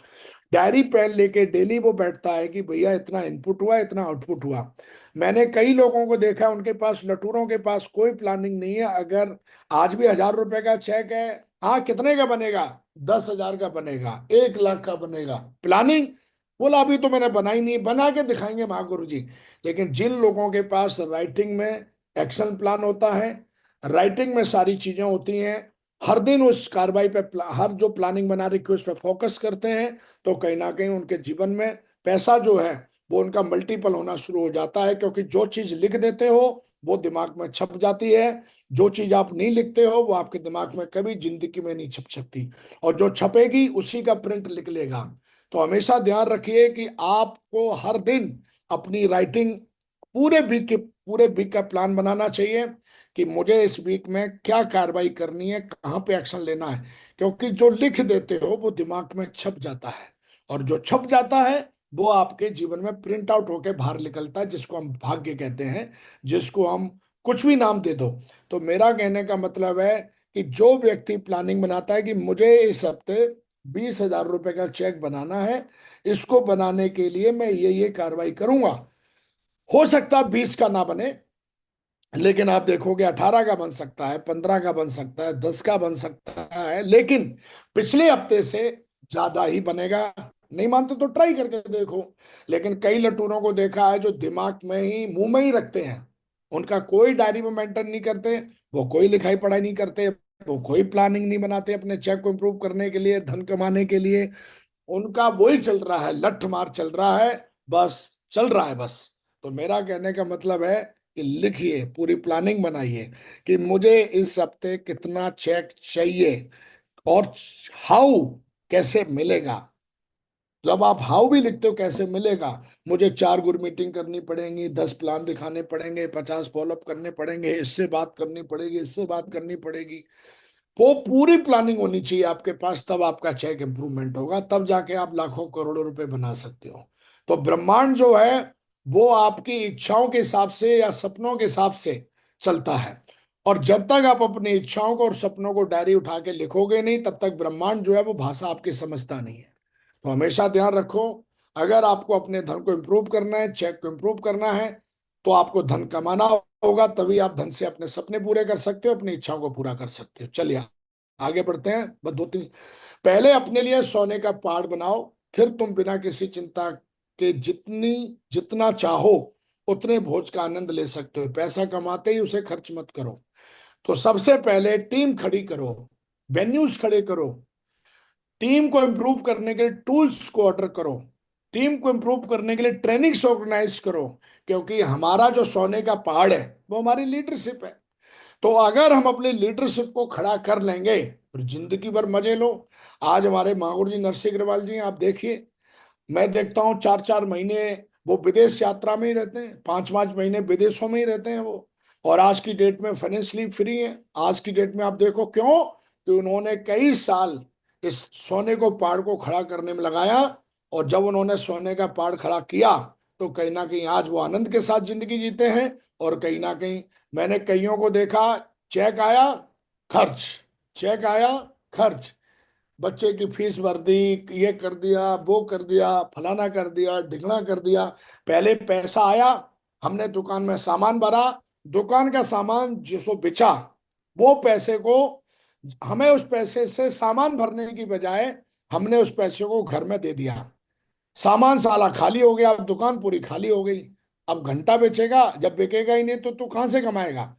डायरी पेन लेके डेली वो बैठता है कि भैया इतना इनपुट हुआ, इतना आउटपुट हुआ। मैंने कई लोगों को देखा, उनके पास, लटूरों के पास कोई प्लानिंग नहीं है। अगर आज भी 1,000 रुपए का चेक है, हाँ कितने का बनेगा, 10,000 का बनेगा, 1 लाख का बनेगा, प्लानिंग, बोला अभी तो मैंने बनाई नहीं, बना के दिखाएंगे महागुरु जी। लेकिन जिन लोगों के पास राइटिंग में एक्शन प्लान होता है, राइटिंग में सारी चीजें होती हैं, हर दिन उस कार्रवाई पे हर जो प्लानिंग बना रखी है उस पर फोकस करते हैं, तो कहीं ना कहीं उनके जीवन में पैसा जो है वो उनका मल्टीपल होना शुरू हो जाता है। क्योंकि जो चीज लिख देते हो वो दिमाग में छप जाती है, जो चीज आप नहीं लिखते हो वो आपके दिमाग में कभी जिंदगी में नहीं छप सकती, और जो छपेगी उसी का प्रिंट निकलेगा। तो हमेशा ध्यान रखिए कि आपको हर दिन अपनी राइटिंग, पूरे वीक का प्लान बनाना चाहिए कि मुझे इस वीक में क्या कार्रवाई करनी है, कहाँ पे एक्शन लेना है। क्योंकि जो लिख देते हो वो दिमाग में छप जाता है, और जो छप जाता है वो आपके जीवन में प्रिंट आउट होकर बाहर निकलता है, जिसको हम भाग्य कहते हैं, जिसको हम कुछ भी नाम दे दो। तो मेरा कहने का मतलब है कि जो व्यक्ति प्लानिंग बनाता है कि मुझे इस हफ्ते 20,000 रुपए का चेक बनाना है, इसको बनाने के लिए मैं ये कार्रवाई करूंगा। हो सकता है 20 का ना बने, लेकिन आप देखोगे 18 का बन सकता है, 15 का बन सकता है, 10 का बन सकता है, लेकिन पिछले हफ्ते से ज्यादा ही बनेगा। नहीं मानते तो ट्राई करके देखो। लेकिन कई लटूरों को देखा है जो दिमाग में ही, मुंह में ही रखते हैं, उनका कोई डायरी में मेंटेन नहीं करते, वो कोई लिखाई पढ़ाई नहीं करते, वो कोई प्लानिंग नहीं बनाते अपने चेक को इंप्रूव करने के लिए, धन कमाने के लिए। उनका वही चल रहा है, लठ मार चल रहा है, बस चल रहा है बस। तो मेरा कहने का मतलब है कि लिखिए, पूरी प्लानिंग बनाइए कि मुझे इस हफ्ते कितना चेक चाहिए, और हाउ, कैसे मिलेगा। जब आप हाउ भी लिखते हो कैसे मिलेगा, मुझे 4 गुर मीटिंग करनी पड़ेंगी, 10 प्लान दिखाने पड़ेंगे, 50 फॉलोअप करने पड़ेंगे, इससे बात करनी पड़ेगी, इससे बात करनी पड़ेगी, वो पूरी प्लानिंग होनी चाहिए आपके पास। तब आपका चेक इंप्रूवमेंट होगा, तब जाके आप लाखों करोड़ों रुपए बना सकते हो। तो ब्रह्मांड जो है वो आपकी इच्छाओं के हिसाब से या सपनों के हिसाब से चलता है। और जब तक आप अपनी इच्छाओं को और सपनों को डायरी उठा के लिखोगे नहीं, तब तक ब्रह्मांड जो है वो भाषा आपकी समझता नहीं है। तो हमेशा ध्यान रखो, अगर आपको अपने धन को इम्प्रूव करना है, चेक को इम्प्रूव करना है, तो आपको धन कमाना होगा, तभी आप धन से अपने सपने पूरे कर सकते हो, अपनी इच्छाओं को पूरा कर सकते हो। चलिए आगे बढ़ते हैं। बस 2-3, पहले अपने लिए सोने का पहाड़ बनाओ, फिर तुम बिना किसी चिंता के जितनी जितना चाहो उतने भोज का आनंद ले सकते हो। पैसा कमाते ही उसे खर्च मत करो। तो सबसे पहले टीम खड़ी करो, वेन्यूज खड़े करो, टीम को इंप्रूव करने के लिए टूल्स को ऑर्डर करो, टीम को इंप्रूव करने के लिए ट्रेनिंग्स ऑर्गेनाइज करो। क्योंकि हमारा जो सोने का पहाड़ है वो हमारी लीडरशिप है। तो अगर हम अपनी लीडरशिप को खड़ा कर लेंगे फिर जिंदगी भर मजे लो। आज हमारे महागुरु जी नरसिंह अग्रवाल जी हैं, आप देखिए, मैं देखता हूँ 4-4 महीने वो विदेश यात्रा में ही रहते हैं, 5-5 महीने विदेशों में ही रहते हैं वो, और आज की डेट में फाइनेंशियली फ्री है। आज की डेट में आप देखो क्यों, कि उन्होंने कई साल इस सोने को पहाड़ को खड़ा करने में लगाया, और जब उन्होंने सोने का पहाड़ खड़ा किया तो कहीं ना कहीं आज वो आनंद के साथ जिंदगी जीते हैं। और कहीं ना कहीं मैंने कईयों को देखा, चेक आया, खर्च, चेक आया, खर्च, बच्चे की फीस भर दी, ये कर दिया, वो कर दिया, फलाना कर दिया, ढिकना कर दिया। पहले पैसा आया, हमने दुकान में सामान भरा, दुकान का सामान जिसको बेचा, वो पैसे को, हमें उस पैसे से सामान भरने की बजाय हमने उस पैसे को घर में दे दिया। सामान साला खाली हो गया, अब दुकान पूरी खाली हो गई। अब घंटा बेचेगा, जब बिकेगा ही नहीं तो तू कहां से कमाएगा।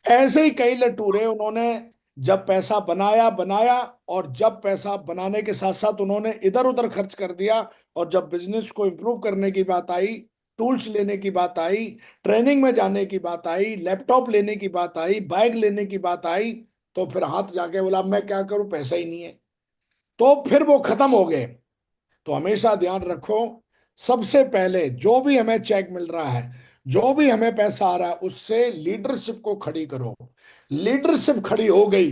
ऐसे ही कई लटूरे, उन्होंने जब पैसा बनाया बनाया, और जब पैसा बनाने के साथ साथ उन्होंने इधर उधर खर्च कर दिया। और जब बिजनेस को इम्प्रूव करने की बात आई, टूल्स लेने की बात आई, ट्रेनिंग में जाने की बात आई, लैपटॉप लेने की बात आई, बाइक लेने की बात आई, तो फिर हाथ जाके बोला मैं क्या करूं, पैसा ही नहीं है। तो फिर वो खत्म हो गए। तो हमेशा ध्यान रखो, सबसे पहले जो भी हमें चेक मिल रहा है, जो भी हमें पैसा आ रहा है, उससे लीडरशिप को खड़ी करो। लीडरशिप खड़ी हो गई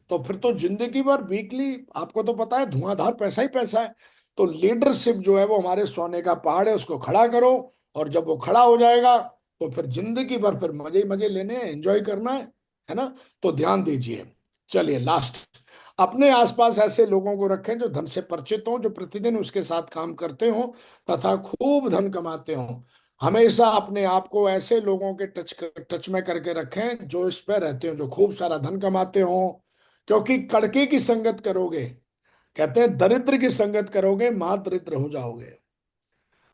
तो फिर तो जिंदगी भर वीकली, आपको तो पता है, धुआंधार पैसा ही पैसा है। तो लीडरशिप जो है वो हमारे सोने का पहाड़ है, उसको खड़ा करो। और जब वो खड़ा हो जाएगा तो फिर जिंदगी भर फिर मजे ही मजे लेने हैं, एंजॉय करना है ना। तो ध्यान दीजिए। चलिए लास्ट, अपने आसपास ऐसे लोगों को रखें जो धन से परिचित हों, जो प्रतिदिन उसके साथ काम करते हों तथा खूब धन कमाते हों। हमेशा अपने आप को ऐसे लोगों के टच में करके रखें जो इस पे रहते हो, जो खूब सारा धन कमाते हों। क्योंकि कड़के की संगत करोगे, कहते हैं दरिद्र की संगत करोगे महादरिद्र हो जाओगे।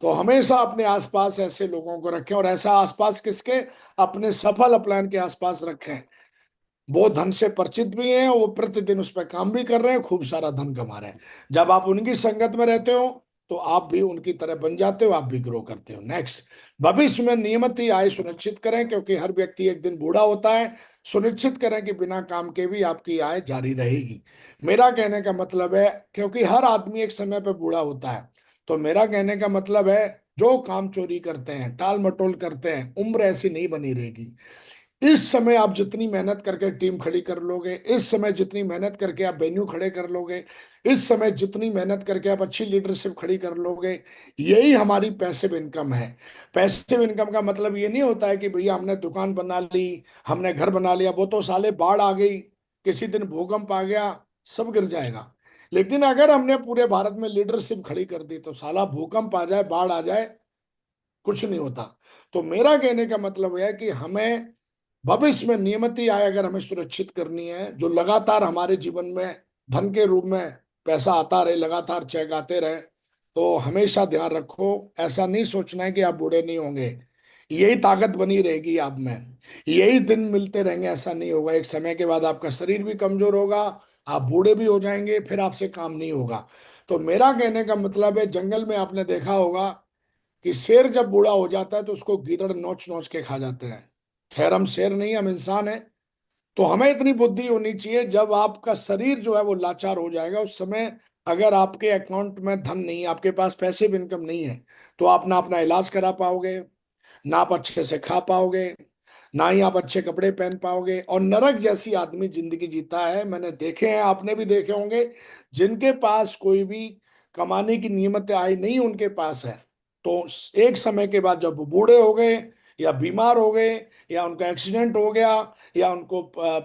तो हमेशा अपने आसपास ऐसे लोगों को रखें, और ऐसा आसपास किसके, अपने सफल अपलायन के आसपास रखें। वो धन से परिचित भी हैं, वो प्रतिदिन उस पर काम भी कर रहे हैं, खूब सारा धन कमा रहे हैं। जब आप उनकी संगत में रहते हो तो आप भी उनकी तरह बन जाते हो, आप भी ग्रो करते हो। नेक्स्ट, भविष्य में नियमित ही आय सुनिश्चित करें, क्योंकि हर व्यक्ति एक दिन बूढ़ा होता है। सुनिश्चित करें कि बिना काम के भी आपकी आय जारी रहेगी। मेरा कहने का मतलब है, क्योंकि हर आदमी एक समय पर बूढ़ा होता है, तो मेरा कहने का मतलब है, जो काम चोरी करते हैं, टाल मटोल करते हैं, उम्र ऐसी नहीं बनी रहेगी। इस समय आप जितनी मेहनत करके टीम खड़ी कर लोगे, इस समय जितनी मेहनत करके आप वेन्यू खड़े कर लोगे, इस समय जितनी मेहनत करके आप अच्छी लीडरशिप खड़ी कर लोगे, यही हमारी पैसिव इनकम है। पैसिव इनकम का मतलब ये नहीं होता है कि भैया हमने दुकान बना ली, हमने घर बना लिया, वो तो साले बाढ़ आ गई, किसी दिन भूकंप आ गया, सब गिर जाएगा। लेकिन अगर हमने पूरे भारत में लीडरशिप खड़ी कर दी तो साला भूकंप आ जाए, बाढ़ आ जाए, कुछ नहीं होता। तो मेरा कहने का मतलब यह है कि हमें भविष्य में नियमित आय अगर हमें सुरक्षित करनी है, जो लगातार हमारे जीवन में धन के रूप में पैसा आता रहे, लगातार चेक आते रहे, तो हमेशा ध्यान रखो, ऐसा नहीं सोचना है कि आप बूढ़े नहीं होंगे। यही ताकत बनी रहेगी आप में, यही दिन मिलते रहेंगे, ऐसा नहीं होगा। एक समय के बाद आपका शरीर भी कमजोर होगा, आप बूढ़े भी हो जाएंगे, फिर आपसे काम नहीं होगा। तो मेरा कहने का मतलब है, जंगल में आपने देखा होगा कि शेर जब बूढ़ा हो जाता है तो उसको गीदड़ नोच नोच के खा जाते हैं। खैर हम शेर नहीं, हम इंसान हैं। तो हमें इतनी बुद्धि होनी चाहिए, जब आपका शरीर जो है वो लाचार हो जाएगा, उस समय अगर आपके अकाउंट में धन नहीं, आपके पास पैसिव इनकम नहीं है, तो आप ना अपना इलाज करा पाओगे, ना आप अच्छे से खा पाओगे, ना ही आप अच्छे कपड़े पहन पाओगे, और नरक जैसी आदमी जिंदगी जीता है। मैंने देखे हैं, आपने भी देखे होंगे, जिनके पास कोई भी कमाने की नियमित आय नहीं उनके पास है, तो एक समय के बाद जब वो बूढ़े हो गए या बीमार हो गए या उनका एक्सीडेंट हो गया या उनको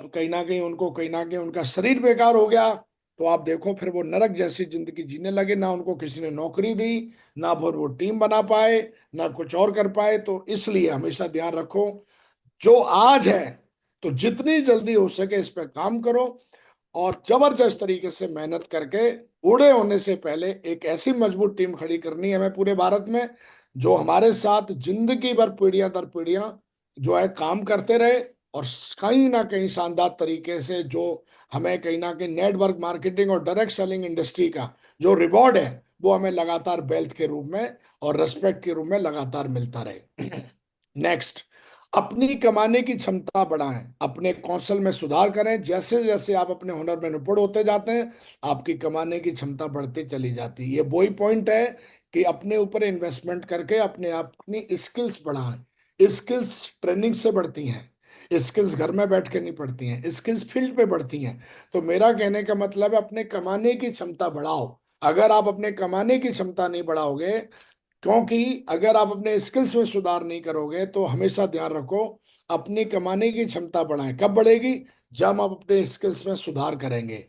कहीं ना कहीं उनका शरीर बेकार हो गया, तो आप देखो फिर वो नरक जैसी जिंदगी जीने लगे। ना उनको किसी ने नौकरी दी, ना फिर वो टीम बना पाए, ना कुछ और कर पाए। तो इसलिए हमेशा ध्यान रखो, जो आज है तो जितनी जल्दी हो सके इस पे काम करो, और जबरदस्त तरीके से मेहनत करके बूढ़े होने से पहले एक ऐसी मजबूत टीम खड़ी करनी है हमें पूरे भारत में, जो हमारे साथ जिंदगी भर पीढ़ियां दर पीढ़ियां जो है काम करते रहे, और कहीं ना कहीं शानदार तरीके से जो हमें कहीं ना कहीं नेटवर्क मार्केटिंग और डायरेक्ट सेलिंग इंडस्ट्री का जो रिवॉर्ड है, वो हमें लगातार वेल्थ के रूप में और रेस्पेक्ट के रूप में लगातार मिलता रहे। नेक्स्ट, अपनी कमाने की क्षमता बढ़ाएं, अपने कौशल में सुधार करें। जैसे जैसे आप अपने हुनर में निपुण होते जाते हैं, आपकी कमाने की क्षमता बढ़ती चली जाती है। ये वही पॉइंट है कि अपने ऊपर इन्वेस्टमेंट करके अपने आप अपनी स्किल्स बढ़ाएं। स्किल्स ट्रेनिंग से बढ़ती हैं, स्किल्स घर में बैठ के नहीं पढ़ती हैं, स्किल्स फील्ड पे बढ़ती हैं। तो मेरा कहने का मतलब है, अपने कमाने की क्षमता बढ़ाओ। अगर आप अपने कमाने की क्षमता नहीं बढ़ाओगे, क्योंकि अगर आप अपने स्किल्स में सुधार नहीं करोगे, तो हमेशा ध्यान रखो, अपनी कमाने की क्षमता बढ़ाएं। कब बढ़ेगी? जब आप अपने स्किल्स में सुधार करेंगे।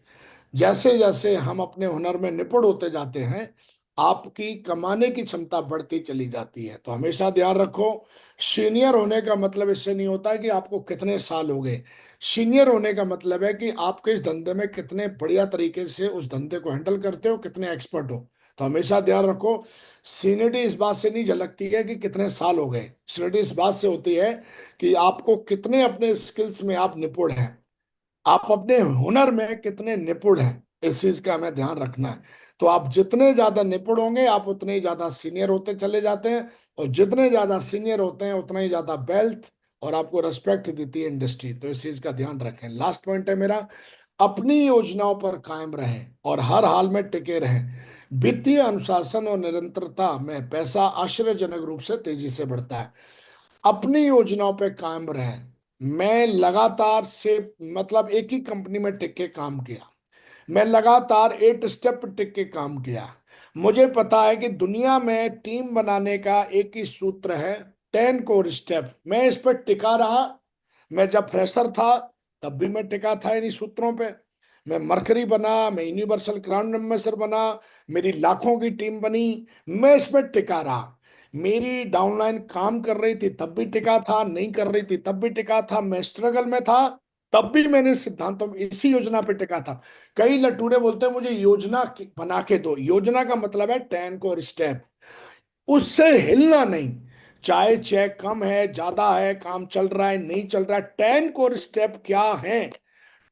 जैसे जैसे हम अपने हुनर में निपुण होते जाते हैं, आपकी कमाने की क्षमता बढ़ती चली जाती है। तो हमेशा ध्यान रखो, सीनियर होने का मतलब इससे नहीं होता है कि आपको कितने साल हो गए। सीनियर होने का मतलब है कि आपके इस धंधे में कितने बढ़िया तरीके से उस धंधे को हैंडल करते हो, कितने एक्सपर्ट हो। तो हमेशा ध्यान रखो, सीनियरिटी इस बात से नहीं झलकती है कि कितने साल हो गए। सीनियरिटी इस बात से होती है कि आपको कितने अपने स्किल्स में आप निपुण हैं, आप अपने हुनर में कितने निपुण हैं, इस चीज का हमें ध्यान रखना है। तो आप जितने ज्यादा निपुण होंगे, आप उतने ही ज्यादा सीनियर होते चले जाते हैं, और जितने ज्यादा सीनियर होते हैं उतना ही ज्यादा वेल्थ और आपको रेस्पेक्ट देती है इंडस्ट्री। तो इस चीज का ध्यान रखें। लास्ट पॉइंट है मेरा, अपनी योजनाओं पर कायम रहें और हर हाल में टिके रहें। वित्तीय अनुशासन और निरंतरता में पैसा आश्चर्यजनक रूप से तेजी से बढ़ता है। अपनी योजनाओं पे कायम रहें। मैं लगातार से मतलब एक ही कंपनी में टिक के काम किया। मैं लगातार 8 स्टेप पे टिक के काम किया। मुझे पता है कि दुनिया में टीम बनाने का एक ही सूत्र है, 10 कोर स्टेप। मैं इस पर टिका रहा। मैं जब फ्रेशर था तब भी मैं टिका था इन्हीं सूत्रों पे। मैं मरकरी बना, मैं यूनिवर्सल ग्रांड एम्बेसडर बना, मेरी लाखों की टीम बनी, मैं इसमें टिका रहा। मेरी डाउनलाइन काम कर रही थी तब भी टिका था, नहीं कर रही थी तब भी टिका था, मैं स्ट्रगल में था तब भी मैंने सिद्धांतों में इसी योजना पे टिका था। कई लटूरे बोलते हैं मुझे योजना बना के दो। योजना का मतलब है 10 कोर स्टेप, उससे हिलना नहीं। चाहे चेक कम है, ज्यादा है, काम चल रहा है, नहीं चल रहा है, 10 कोर स्टेप क्या है,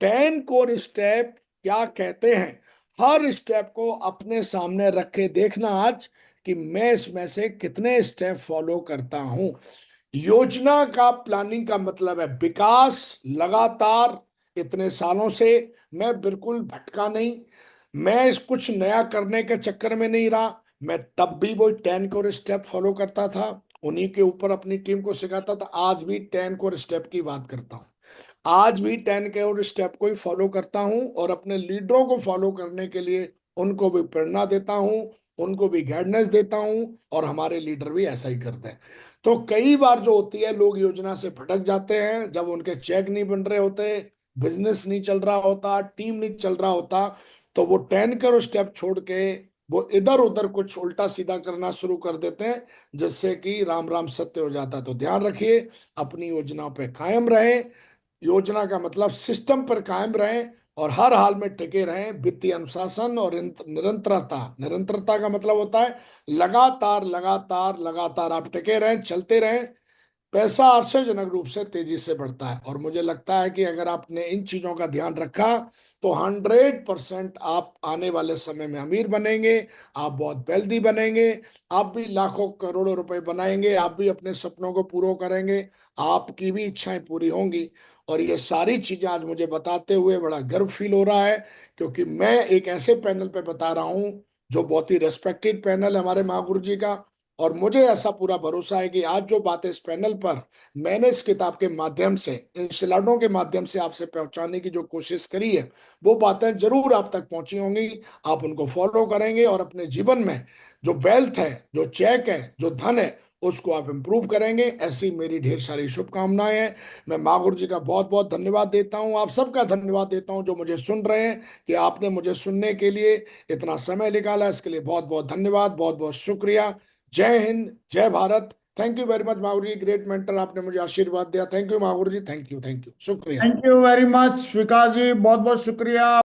10 कोर स्टेप क्या कहते हैं, हर स्टेप को अपने सामने रख के देखना आज कि मैं इसमें से कितने स्टेप फॉलो करता हूं। योजना का प्लानिंग का मतलब है विकास लगातार। इतने सालों से मैं बिल्कुल भटका नहीं। मैं इस कुछ नया करने के चक्कर में नहीं रहा। मैं तब भी वही 10 कोर स्टेप फॉलो करता था, उन्हीं के ऊपर अपनी टीम को सिखाता था। आज भी 10 कोर स्टेप की बात करता हूँ। आज भी 10 कोर स्टेप को ही फॉलो करता हूँ और अपने लीडरों को फॉलो करने के लिए उनको भी प्रेरणा देता हूँ, उनको भी गाइडेंस देता हूँ, और हमारे लीडर भी ऐसा ही करते हैं। तो कई बार जो होती है, लोग योजना से भटक जाते हैं जब उनके चेक नहीं बन रहे होते, बिजनेस नहीं चल रहा होता, टीम नहीं चल रहा होता, तो वो 10 करोड़ स्टेप छोड़ के वो इधर उधर कुछ उल्टा सीधा करना शुरू कर देते हैं, जिससे कि राम राम सत्य हो जाता है। तो ध्यान रखिए, अपनी योजनाओं पे कायम रहें। योजना का मतलब सिस्टम पर कायम रहें और हर हाल में टिके रहें। वित्तीय अनुशासन और निरंतरता। निरंतरता का मतलब होता है लगातार लगातार लगातार आप टिके रहें, चलते रहें। पैसा आश्चर्यजनक रूप से तेजी से बढ़ता है, और मुझे लगता है कि अगर आपने इन चीजों का ध्यान रखा तो 100% आप आने वाले समय में अमीर बनेंगे। आप बहुत वेल्दी बनेंगे। आप भी लाखों करोड़ों रुपए बनाएंगे, आप भी अपने सपनों को पूरा करेंगे, आपकी भी इच्छाएं पूरी होंगी। और ये सारी चीजें आज मुझे बताते हुए बड़ा गर्व फील हो रहा है, क्योंकि मैं एक ऐसे पैनल पे बता रहा हूं जो बहुत ही रेस्पेक्टेड पैनल है हमारे महागुरु जी का। और मुझे ऐसा पूरा भरोसा है कि आज जो बातें इस पैनल पर मैंने इस किताब के माध्यम से, इन स्लाइडों के माध्यम से आपसे पहुंचाने की जो कोशिश करी है, वो बातें जरूर आप तक पहुंची होंगी। आप उनको फॉलो करेंगे और अपने जीवन में जो वेल्थ है, जो चेक है, जो धन है, उसको आप इंप्रूव करेंगे। ऐसी मेरी ढेर सारी शुभकामनाएं हैं। मैं माँ गुरु जी का बहुत बहुत धन्यवाद देता हूँ, आप सबका धन्यवाद देता हूँ जो मुझे सुन रहे हैं, कि आपने मुझे सुनने के लिए इतना समय निकाला। इसके लिए बहुत बहुत धन्यवाद, बहुत बहुत शुक्रिया। जय हिंद, जय Bharat. Thank you very much Mahaur ji, great mentor, आपने मुझे आशीर्वाद दिया। Thank you Mahaur ji, thank you, thank you, शुक्रिया। Thank you very much Vikas ji, बहुत बहुत शुक्रिया।